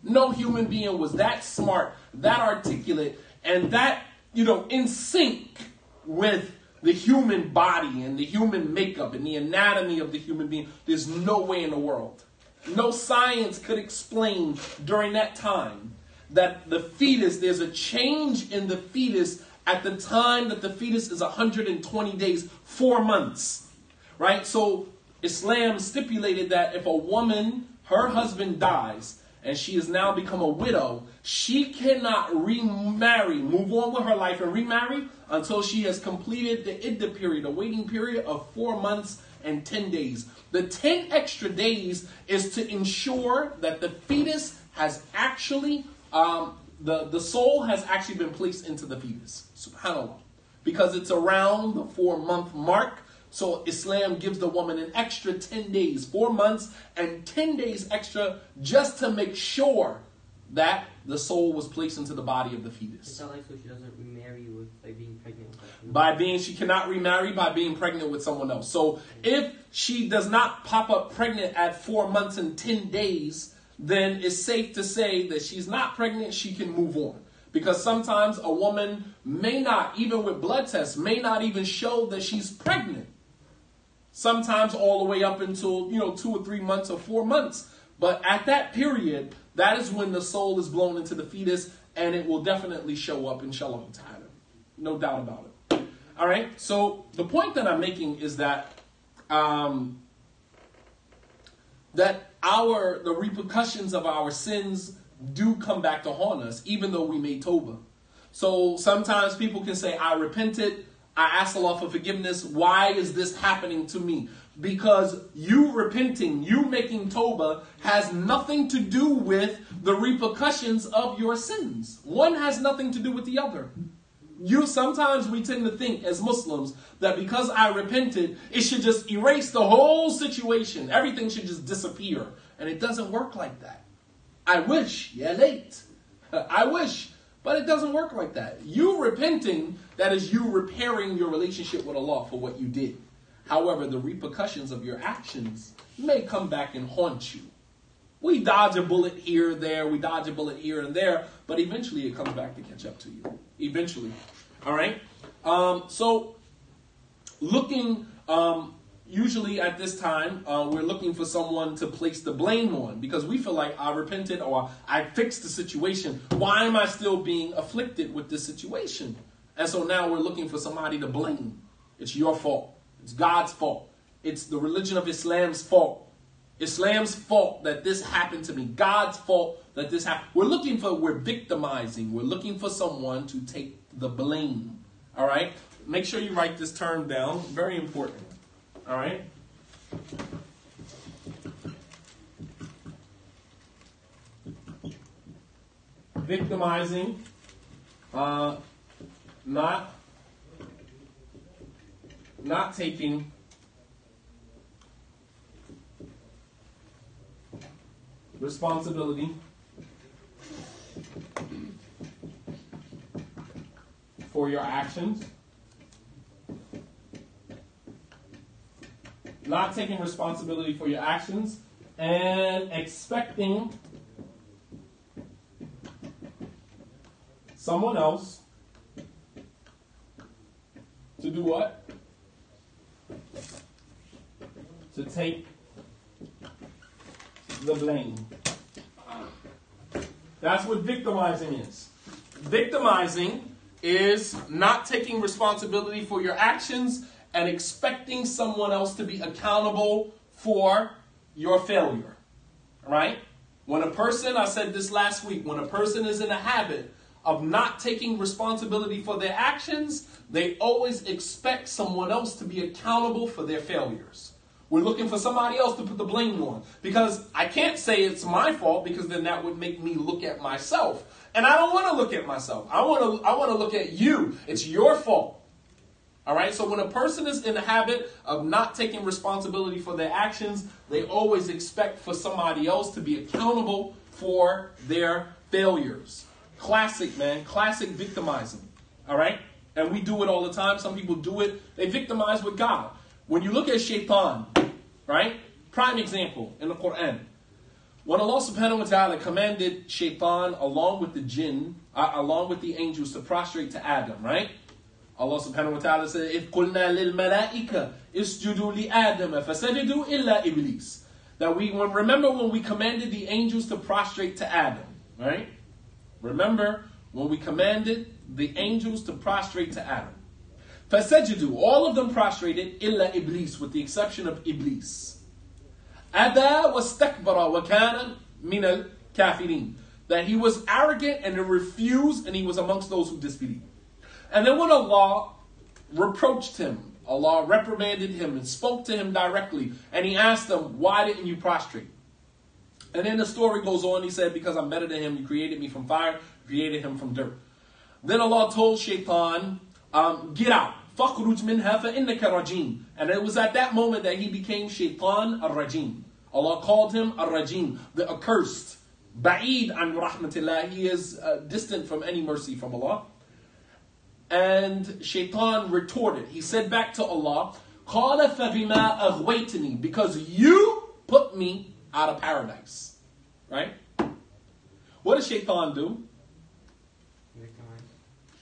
No human being was that smart, that articulate, and that, in sync with the human body and the human makeup and the anatomy of the human being. There's no way in the world. No science could explain during that time that the fetus, there's a change in the fetus at the time that the fetus is 120 days, 4 months, right? So Islam stipulated that if a woman, her husband dies, and she has now become a widow, she cannot remarry, move on with her life and remarry until she has completed the iddah period, a waiting period of 4 months and 10 days. The 10 extra days is to ensure that the fetus has actually, the soul has actually been placed into the fetus. SubhanAllah. Because it's around the 4-month mark. So Islam gives the woman an extra 10 days, 4 months and 10 days extra just to make sure that the soul was placed into the body of the fetus. Is that like so she doesn't remarry by being pregnant with she cannot remarry by being pregnant with someone else. So if she does not pop up pregnant at 4 months and 10 days, then it's safe to say that she's not pregnant, she can move on. Because sometimes a woman may not, even with blood tests, may not even show that she's pregnant. Sometimes all the way up until, 2 or 3 months or 4 months. But at that period, that is when the soul is blown into the fetus, and it will definitely show up, inshallah ta'ala. No doubt about it. All right, so the point that I'm making is that the repercussions of our sins do come back to haunt us, even though we made tawbah. So sometimes people can say, I repented, I asked Allah for forgiveness. Why is this happening to me? Because you repenting, you making tawbah has nothing to do with the repercussions of your sins. One has nothing to do with the other. Sometimes we tend to think as Muslims that because I repented, it should just erase the whole situation. Everything should just disappear. And it doesn't work like that. I wish, late. I wish. But it doesn't work like that. You repenting, that is you repairing your relationship with Allah for what you did. However, the repercussions of your actions may come back and haunt you. We dodge a bullet here, there, we dodge a bullet here and there, but eventually it comes back to catch up to you. Eventually. All right? So, looking, usually at this time, we're looking for someone to place the blame on because we feel like I repented or I fixed the situation. Why am I still being afflicted with this situation? And so now we're looking for somebody to blame. It's your fault. It's God's fault. It's the religion of Islam's fault. Islam's fault that this happened to me. God's fault that this happened. We're victimizing. We're looking for someone to take the blame. All right? Make sure you write this term down. Very important. All right? Victimizing. Not taking responsibility for your actions. not taking responsibility for your actions and expecting someone else to do what? To take the blame. That's what victimizing is. Victimizing is not taking responsibility for your actions and expecting someone else to be accountable for your failure. Right? When a person, I said this last week, when a person is in a habit of not taking responsibility for their actions, they always expect someone else to be accountable for their failures. We're looking for somebody else to put the blame on. Because I can't say it's my fault, because then that would make me look at myself. And I don't want to look at myself. I want to look at you. It's your fault. All right? So when a person is in the habit of not taking responsibility for their actions, they always expect for somebody else to be accountable for their failures. Classic, man. Classic victimizing. All right? And we do it all the time. Some people do it. They victimize with God. When you look at shaitan, right? Prime example in the Quran. When Allah subhanahu wa ta'ala commanded shaitan along with the jinn, along with the angels to prostrate to Adam, right? Allah subhanahu wa ta'ala said, إِذْ قُلْنَا لِلْمَلَائِكَ اسْجُدُوا لِآدَمَ فَسَجَدُوا إِلَّا إِبْلِيسَ. That remember when we commanded the angels to prostrate to Adam, right? Remember when we commanded the angels to prostrate to Adam. فَسَجَدُوا, all of them prostrated, إِلَّا إِبْلِيسَ, with the exception of Iblis. أَبَى وَاسْتَكْبَرَ وَكَانَ مِنَ الْكَافِرِينَ. That he was arrogant and refused, and he was amongst those who disbelieved. And then when Allah reproached him, Allah reprimanded him and spoke to him directly, and he asked him, why didn't you prostrate? And then the story goes on, he said, because I'm better than him, you created me from fire, you created him from dirt. Then Allah told shaitan, get out. فَخْرُجْ مِنْهَا فَإِنَّكَ رَجِيمٌ. And it was at that moment that he became shaitan ar-rajim. Allah called him ar-rajim, the accursed. Ba'id an rahmatillah. He is distant from any mercy from Allah. And shaitan retorted. He said back to Allah, قَالَ فَبِمَا أَغْوَيْتَنِي. Because you put me out of paradise. Right? What did shaitan do?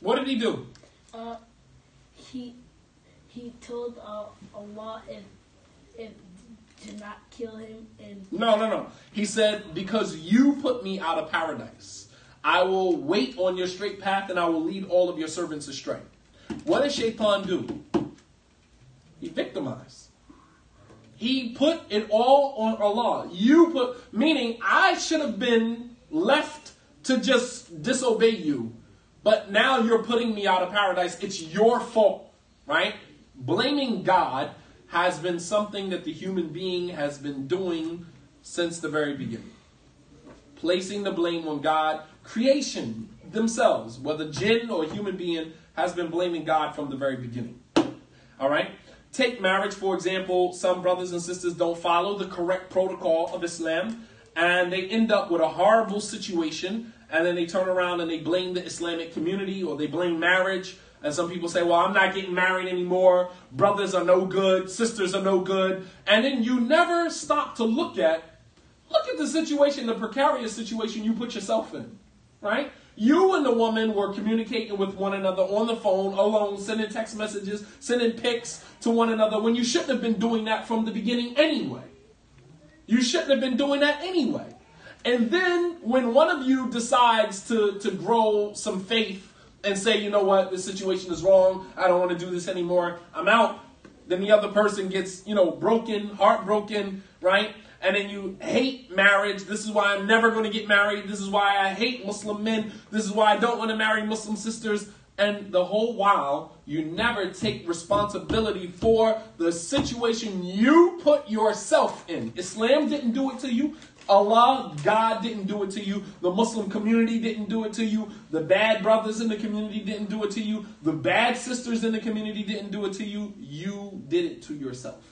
What did he do? He told Allah if to not kill him. And No. He said, because you put me out of paradise, I will wait on your straight path and I will lead all of your servants astray. What did shaitan do? He victimized. He put it all on Allah. Meaning I should have been left to just disobey you. But now you're putting me out of paradise. It's your fault, right? Blaming God has been something that the human being has been doing since the very beginning. Placing the blame on God. Creation themselves, whether jinn or human being, has been blaming God from the very beginning. All right? Take marriage, for example. Some brothers and sisters don't follow the correct protocol of Islam, and they end up with a horrible situation. And then they turn around and they blame the Islamic community, or they blame marriage. And some people say, well, I'm not getting married anymore. Brothers are no good. Sisters are no good. And then you never stop to look at the situation, the precarious situation you put yourself in. Right? You and the woman were communicating with one another on the phone, alone, sending text messages, sending pics to one another, when you shouldn't have been doing that from the beginning anyway. You shouldn't have been doing that anyway. And then when one of you decides to grow some faith and say, you know what, this situation is wrong, I don't want to do this anymore, I'm out, then the other person gets, broken, heartbroken, right? And then you hate marriage. This is why I'm never going to get married. This is why I hate Muslim men. This is why I don't want to marry Muslim sisters. And the whole while, you never take responsibility for the situation you put yourself in. Islam didn't do it to you. Allah, God didn't do it to you. The Muslim community didn't do it to you. The bad brothers in the community didn't do it to you. The bad sisters in the community didn't do it to you. You did it to yourself.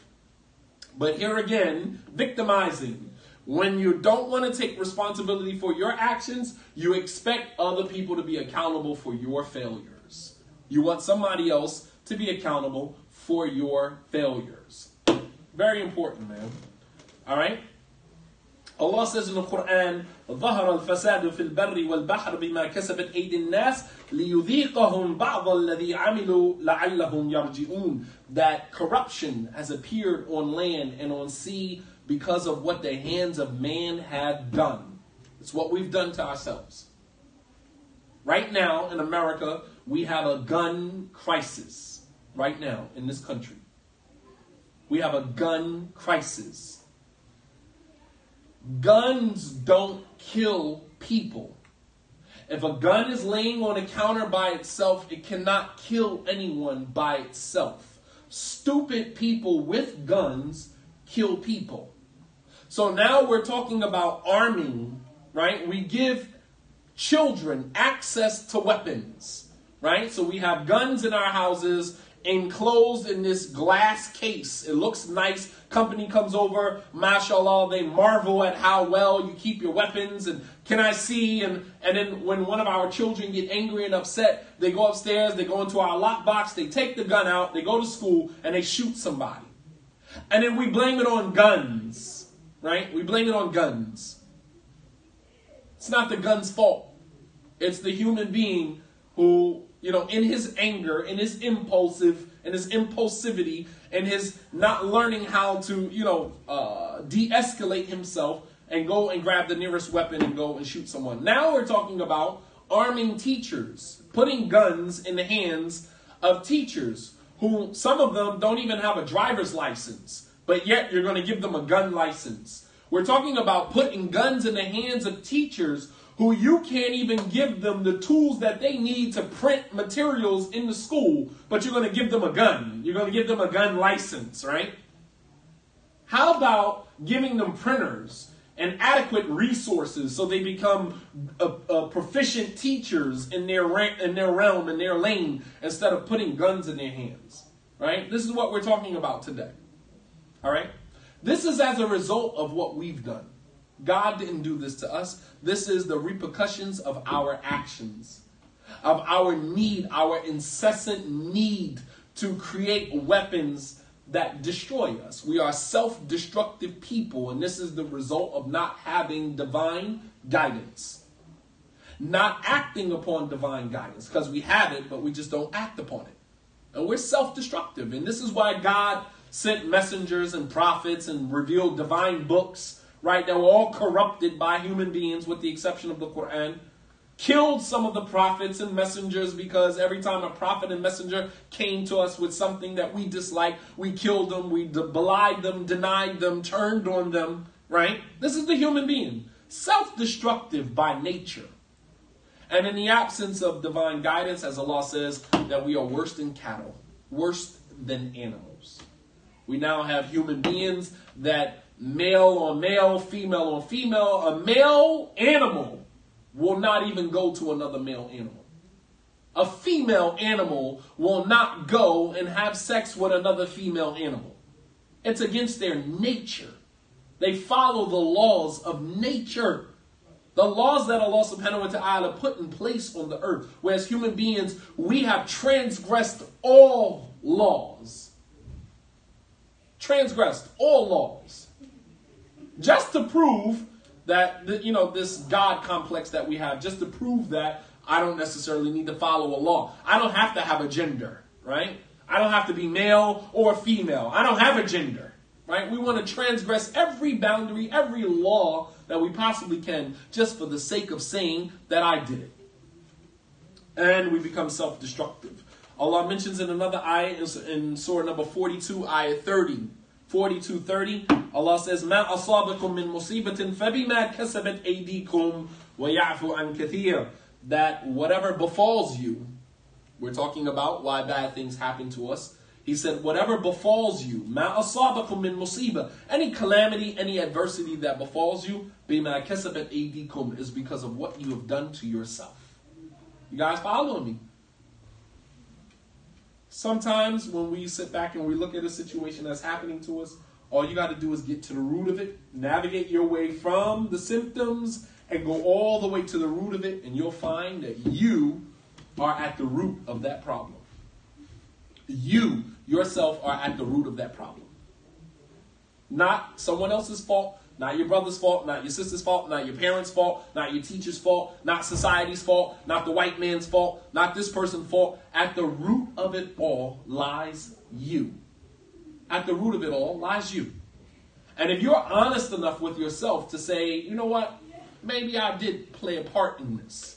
But here again, victimizing. When you don't want to take responsibility for your actions, you expect other people to be accountable for your failures. You want somebody else to be accountable for your failures. Very important, man. All right? Allah says in the Quran, ظهر الفساد في البر والبحر بما كسبت أيدي الناس ليذيقهم بعض الذي عملوا لعلهم يرجعون. That corruption has appeared on land and on sea because of what the hands of man have done. It's what we've done to ourselves. Right now in America, we have a gun crisis. Right now in this country. We have a gun crisis. Guns don't kill people. If a gun is laying on a counter by itself, it cannot kill anyone by itself. Stupid people with guns kill people. So now we're talking about arming, right? We give children access to weapons, right? So we have guns in our houses enclosed in this glass case. It looks nice. Company comes over, mashallah, they marvel at how well you keep your weapons and can I see? And then when one of our children get angry and upset, they go upstairs, they go into our lockbox, they take the gun out, they go to school and they shoot somebody. And then we blame it on guns, right? We blame it on guns. It's not the gun's fault. It's the human being who, in his anger, in his impulsivity, and his not learning how to, de-escalate himself and go and grab the nearest weapon and go and shoot someone. Now we're talking about arming teachers, putting guns in the hands of teachers who, some of them don't even have a driver's license, but yet you're going to give them a gun license. We're talking about putting guns in the hands of teachers who you can't even give them the tools that they need to print materials in the school, but you're going to give them a gun. You're going to give them a gun license, right? How about giving them printers and adequate resources so they become proficient teachers in their realm, in their lane, instead of putting guns in their hands, right? This is what we're talking about today, all right? This is as a result of what we've done. God didn't do this to us. This is the repercussions of our actions, of our need, our incessant need to create weapons that destroy us. We are self-destructive people, and this is the result of not having divine guidance. Not acting upon divine guidance, because we have it, but we just don't act upon it. And we're self-destructive, and this is why God sent messengers and prophets and revealed divine books, right? That were all corrupted by human beings with the exception of the Quran. Killed some of the prophets and messengers because every time a prophet and messenger came to us with something that we disliked, we killed them, we belied them, denied them, turned on them, right? This is the human being. Self-destructive by nature. And in the absence of divine guidance, as Allah says, that we are worse than cattle, worse than animals. We now have human beings that male on male, female on female, a male animal will not even go to another male animal. A female animal will not go and have sex with another female animal. It's against their nature. They follow the laws of nature. The laws that Allah subhanahu wa ta'ala put in place on the earth. Whereas human beings, we have transgressed all laws. Transgressed all laws. Just to prove that, this God complex that we have, just to prove that I don't necessarily need to follow a law. I don't have to have a gender, right? I don't have to be male or female. I don't have a gender, right? We want to transgress every boundary, every law that we possibly can just for the sake of saying that I did it. And we become self-destructive. Allah mentions in another ayah in surah number 42, ayah 30. 42:30, Allah says, "Ma asabakum min musibatin fabima kasabat aydikum wa ya'fu an kathir." That whatever befalls you, we're talking about why bad things happen to us. He said, whatever befalls you, ma asabakum min musiba, any calamity, any adversity that befalls you, bima kasabat aydikum, is because of what you have done to yourself. You guys following me? Sometimes when we sit back and we look at a situation that's happening to us, all you got to do is get to the root of it, navigate your way from the symptoms, and go all the way to the root of it, and you'll find that you are at the root of that problem. You, yourself, are at the root of that problem. Not someone else's fault, not your brother's fault, not your sister's fault, not your parents' fault, not your teacher's fault, not society's fault, not the white man's fault, not this person's fault. At the root of it all lies you. At the root of it all lies you. And if you're honest enough with yourself to say, you know what, maybe I did play a part in this,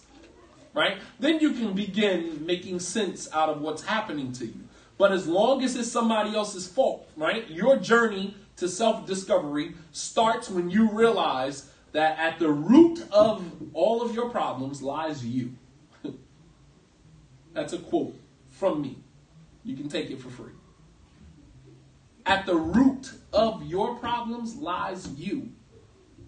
right? Then you can begin making sense out of what's happening to you. But as long as it's somebody else's fault, right? Your journey to self-discovery starts when you realize that at the root of all of your problems lies you. That's a quote from me. You can take it for free. At the root of your problems lies you.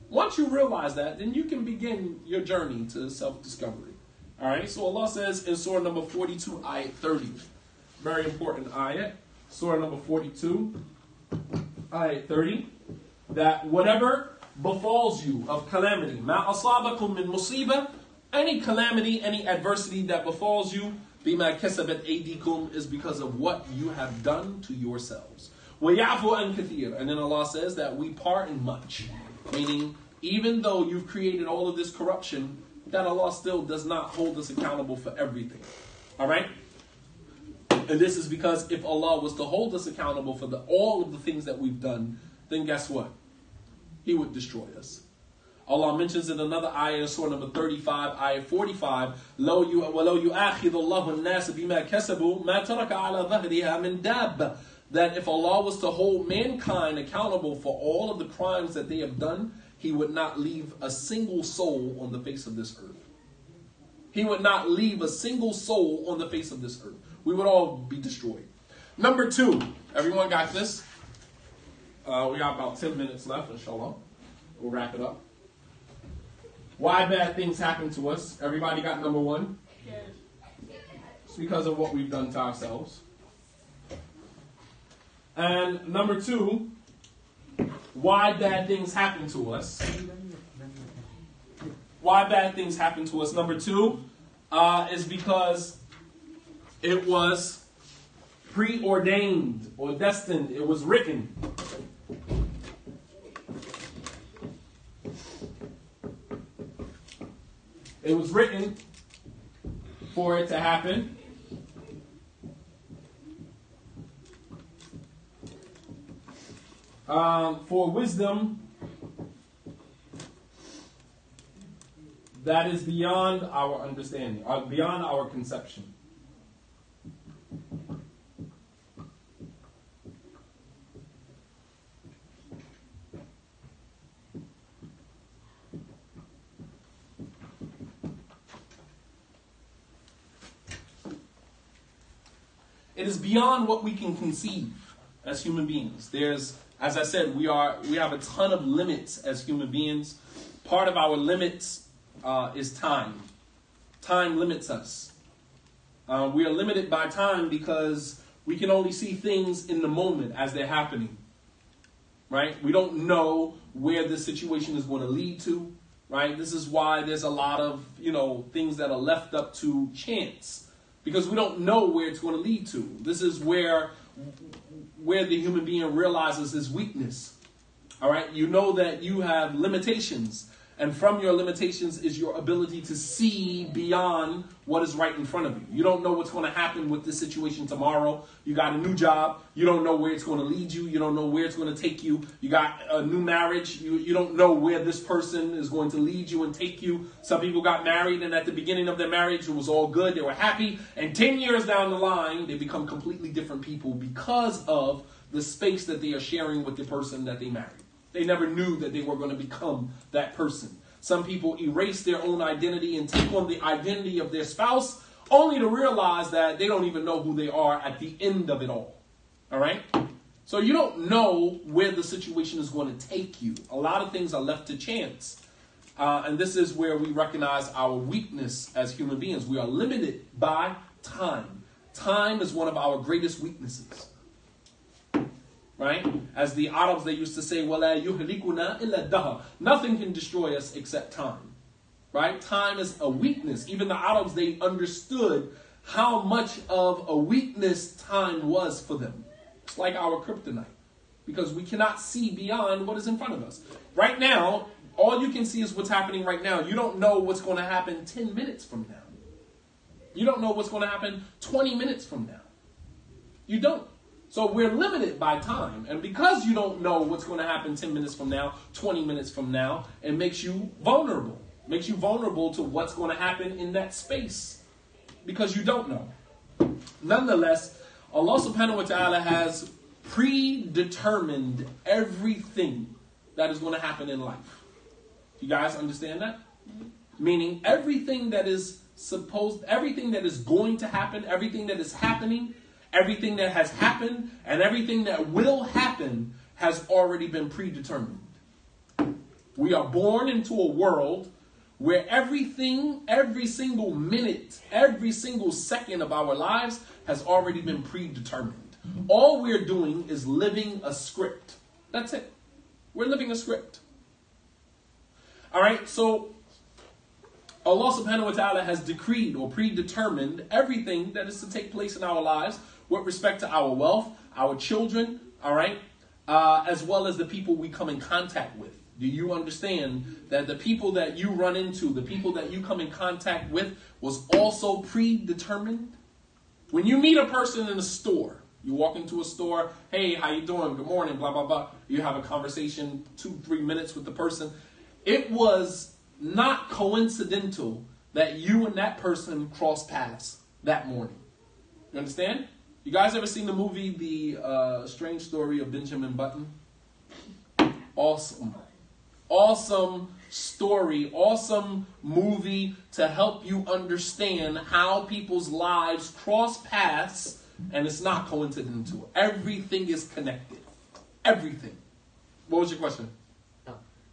Once you realize that, then you can begin your journey to self-discovery. All right, so Allah says in Surah number 42, ayat 30. Very important ayat. Surah number 42, ayat 30. That whatever befalls you of calamity, ma asabakum min musibah, any calamity, any adversity that befalls you, bima kasabat aydikum, is because of what you have done to yourselves. وَيَعْفُوا عَنْ كَثِيرٍ. And then Allah says that we pardon much. Meaning, even though you've created all of this corruption, that Allah still does not hold us accountable for everything. Alright? And this is because if Allah was to hold us accountable for all of the things that we've done, then guess what? He would destroy us. Allah mentions in another ayah in Surah number 35, ayah 45, وَلَوْ يُؤَاخِذُ اللَّهُ النَّاسَ بِمَا كَسَبُوا مَا تَرَكَ عَلَى ظَهْرِهَا مِنْ دَابَّةٍ. That if Allah was to hold mankind accountable for all of the crimes that they have done, He would not leave a single soul on the face of this earth. He would not leave a single soul on the face of this earth. We would all be destroyed. Number 2. Everyone got this? We got about 10 minutes left, inshallah. We'll wrap it up. Why bad things happen to us? Everybody got number 1? Yes. It's because of what we've done to ourselves. And number 2, why bad things happen to us. Why bad things happen to us. Number 2 is because it was preordained or destined. It was written. It was written for it to happen. For wisdom that is beyond our understanding, beyond our conception. It is beyond what we can conceive as human beings. There's, as I said, we have a ton of limits as human beings. Part of our limits is time. Time limits us. We are limited by time because we can only see things in the moment as they're happening. Right? We don't know where this situation is going to lead to. Right? This is why there's a lot of, things that are left up to chance. Because we don't know where it's going to lead to. This is where the human being realizes his weakness. All right? You know that you have limitations. And from your limitations is your ability to see beyond what is right in front of you. You don't know what's going to happen with this situation tomorrow. You got a new job. You don't know where it's going to lead you. You don't know where it's going to take you. You got a new marriage. You don't know where this person is going to lead you and take you. Some people got married, and at the beginning of their marriage, it was all good. They were happy. And 10 years down the line, they become completely different people because of the space that they are sharing with the person that they married. They never knew that they were going to become that person. Some people erase their own identity and take on the identity of their spouse, only to realize that they don't even know who they are at the end of it all. All right? So you don't know where the situation is going to take you. A lot of things are left to chance. And this is where we recognize our weakness as human beings. We are limited by time. Time is one of our greatest weaknesses. Right? As the Arabs, they used to say, وَلَا يُهْلِكُنَا إِلَّا الدَّهْرُ. Nothing can destroy us except time. Right? Time is a weakness. Even the Arabs, they understood how much of a weakness time was for them. It's like our kryptonite. because we cannot see beyond what is in front of us. Right now, all you can see is what's happening right now. You don't know what's going to happen 10 minutes from now. You don't know what's going to happen 20 minutes from now. You don't. So we're limited by time. And because you don't know what's going to happen 10 minutes from now, 20 minutes from now, it makes you vulnerable. Makes you vulnerable to what's going to happen in that space. Because you don't know. Nonetheless, Allah subhanahu wa ta'ala has predetermined everything that is going to happen in life. You guys understand that? Meaning everything that is everything that is going to happen, everything that is happening, everything that has happened, and everything that will happen has already been predetermined. We are born into a world where everything, every single minute, every single second of our lives has already been predetermined. All we're doing is living a script. That's it. We're living a script. All right, so Allah subhanahu wa ta'ala has decreed or predetermined everything that is to take place in our lives with respect to our wealth, our children, all right, as well as the people we come in contact with. Do you understand that the people that you run into, the people that you come in contact with was also predetermined? When you meet a person in a store, you walk into a store, hey, how you doing? Good morning, blah, blah, blah. You have a conversation, 2-3 minutes with the person. It was not coincidental that you and that person crossed paths that morning. You understand? You guys ever seen the movie, The Strange Story of Benjamin Button? Awesome. Awesome story, awesome movie to help you understand how people's lives cross paths, and it's not coincidental. Everything is connected. Everything. What was your question?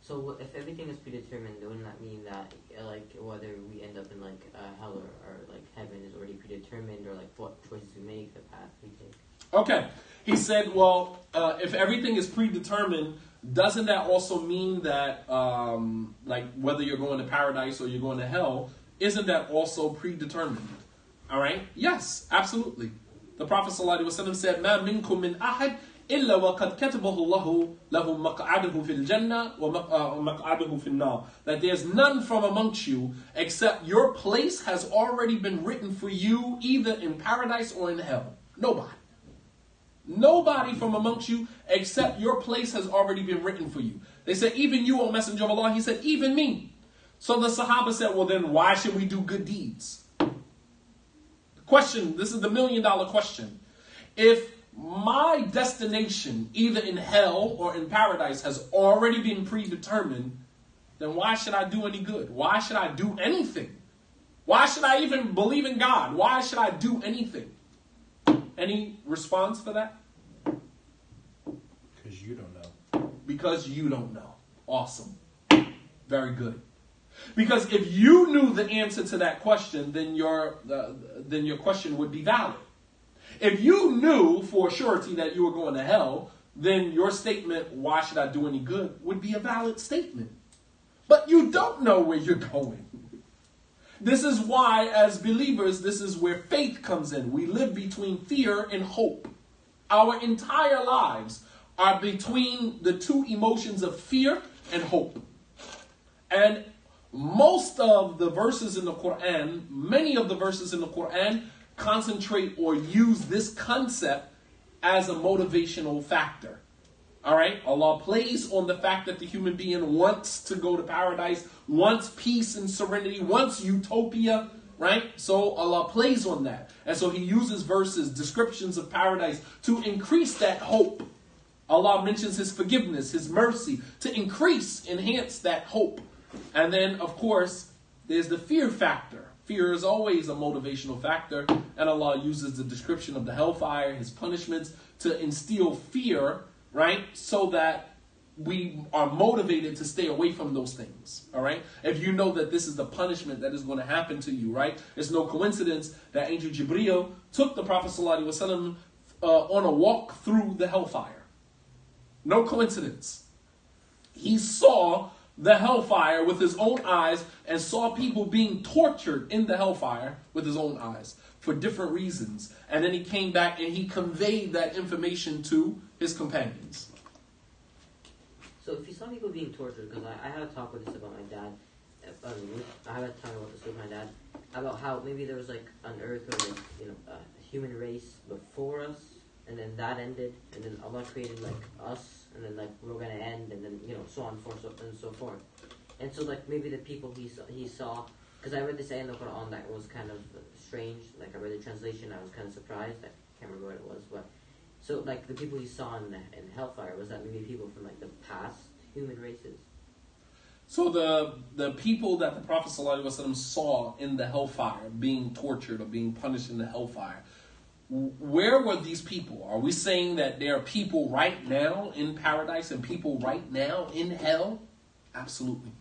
So if everything is predetermined, wouldn't that mean that like whether we end up in like hell or like heaven is already predetermined, or like what choices we make, the path we take? Okay. He said, well, if everything is predetermined, doesn't that also mean that like whether you're going to paradise or you're going to hell, isn't that also predetermined? All right? Yes, absolutely. The Prophet ﷺ said, مَا مِنْكُم مِّنْ أَحَدٍ إِلَّا وَقَدْ كَتَبَهُ اللَّهُ لَهُ مَقْعَدُهُ فِي الْجَنَّةِ وَمَقْعَدُهُ فِي النَّارِ. That there's none from amongst you except your place has already been written for you either in paradise or in hell. Nobody. Nobody from amongst you except your place has already been written for you. They said, even you, O Messenger of Allah. He said, even me. So the Sahaba said, well then why should we do good deeds? Question, this is the $1 million question. If my destination, either in hell or in paradise, has already been predetermined, then why should I do any good? Why should I do anything? Why should I even believe in God? Why should I do anything? Any response for that? Because you don't know. Because you don't know. Awesome. Very good. Because if you knew the answer to that question, then your question would be valid. If you knew for surety that you were going to hell, then your statement, why should I do any good, would be a valid statement. But you don't know where you're going. This is why, as believers, this is where faith comes in. We live between fear and hope. Our entire lives are between the two emotions of fear and hope. And most of the verses in the Quran, many of the verses in the Quran, concentrate or use this concept as a motivational factor. All right? Allah plays on the fact that the human being wants to go to paradise, wants peace and serenity, wants utopia, right? So Allah plays on that. And so He uses verses, descriptions of paradise to increase that hope. Allah mentions His forgiveness, His mercy, to enhance that hope. And then, of course, there's the fear factor. Fear is always a motivational factor. And Allah uses the description of the hellfire, His punishments, to instill fear, right? So that we are motivated to stay away from those things, all right? If you know that this is the punishment that is going to happen to you, right? It's no coincidence that Angel Jibreel took the Prophet ﷺ on a walk through the hellfire. No coincidence. He saw the hellfire with his own eyes and saw people being tortured in the hellfire with his own eyes for different reasons. And then he came back and he conveyed that information to his companions. So if you saw people being tortured, because I had a talk with this about my dad. I had a talk about this with my dad about how maybe there was like on Earth or like a human race before us, and then that ended, and then Allah created like us, and then like we're gonna end, and then so on and so forth. And so like maybe the people he saw, because I read this ayah in the Quran that was kind of strange. Like I read the translation, I was kind of surprised. I can't remember what it was, but so like the people he saw in hellfire, was that maybe people from like the past human races? So the people that the Prophet ﷺ saw in the hellfire being tortured or being punished in the hellfire, where were these people? Are we saying that there are people right now in paradise and people right now in hell? Absolutely.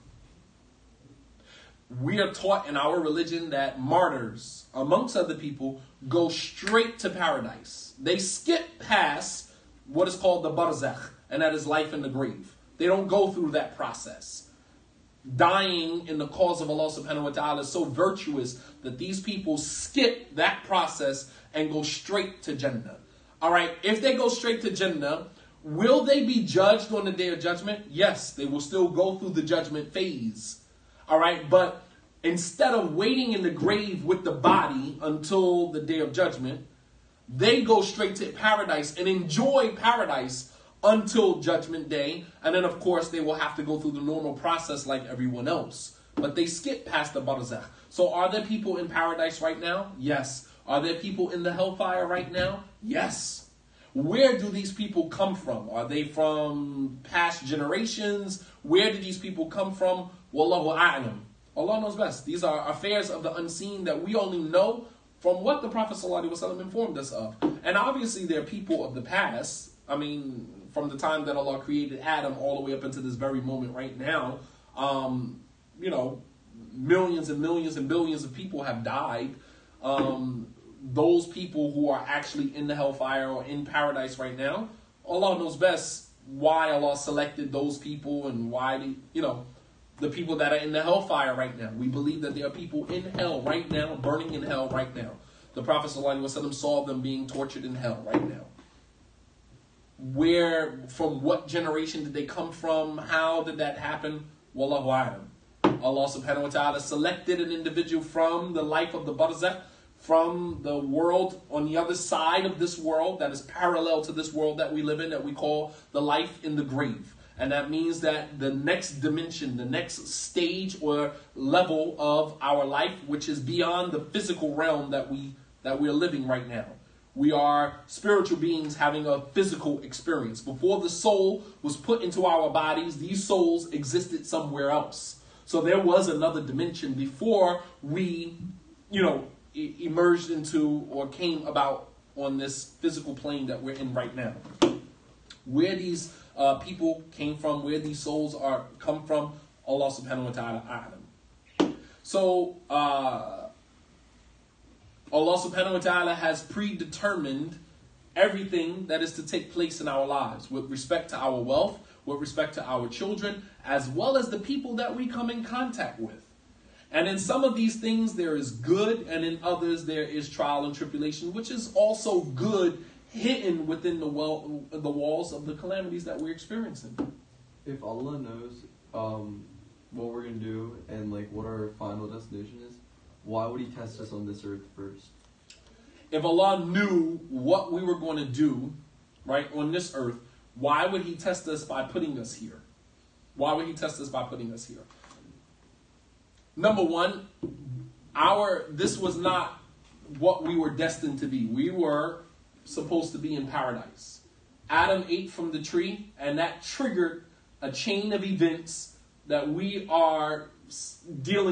We are taught in our religion that martyrs, amongst other people, go straight to paradise. They skip past what is called the barzakh, and that is life in the grave. They don't go through that process. Dying in the cause of Allah subhanahu wa ta'ala is so virtuous that these people skip that process and go straight to Jannah. Alright, if they go straight to Jannah, will they be judged on the Day of Judgment? Yes, they will still go through the judgment phase. Alright, but instead of waiting in the grave with the body until the Day of Judgment, they go straight to paradise and enjoy paradise until Judgment Day, and then of course they will have to go through the normal process like everyone else. But they skip past the barzakh. So are there people in paradise right now? Yes. Are there people in the hellfire right now? Yes. Where do these people come from? Are they from past generations? Where did these people come from? Wallahu a'lam. Allah knows best. These are affairs of the unseen that we only know from what the Prophet ﷺ informed us of. And obviously there are people of the past. I mean, from the time that Allah created Adam all the way up into this very moment right now, millions and millions and billions of people have died. Those people who are actually in the hellfire or in paradise right now, Allah knows best why Allah selected those people and why the people that are in the hellfire right now. We believe that there are people in hell right now, burning in hell right now. The Prophet ﷺ saw them being tortured in hell right now. From what generation did they come from? How did that happen? Wallahu a'lam. Allah subhanahu wa ta'ala selected an individual from the life of the barzakh, from the world on the other side of this world that is parallel to this world that we live in, that we call the life in the grave. And that means that the next dimension, the next stage or level of our life, which is beyond the physical realm that we're living right now. We are spiritual beings having a physical experience. Before the soul was put into our bodies, these souls existed somewhere else. So there was another dimension before we, emerged into or came about on this physical plane that we're in right now. Where these people came from, where these souls come from, Allah subhanahu wa ta'ala a'lam. So, Allah subhanahu wa ta'ala has predetermined everything that is to take place in our lives with respect to our wealth, with respect to our children, as well as the people that we come in contact with. And in some of these things there is good, and in others there is trial and tribulation, which is also good hidden within the walls of the calamities that we're experiencing. If Allah knows what we're going to do and what our final destination is, why would he test us on this earth first? If Allah knew what we were going to do, right, on this earth, why would he test us by putting us here? Why would he test us by putting us here? Number one, this was not what we were destined to be. We were supposed to be in paradise. Adam ate from the tree, and that triggered a chain of events that we are dealing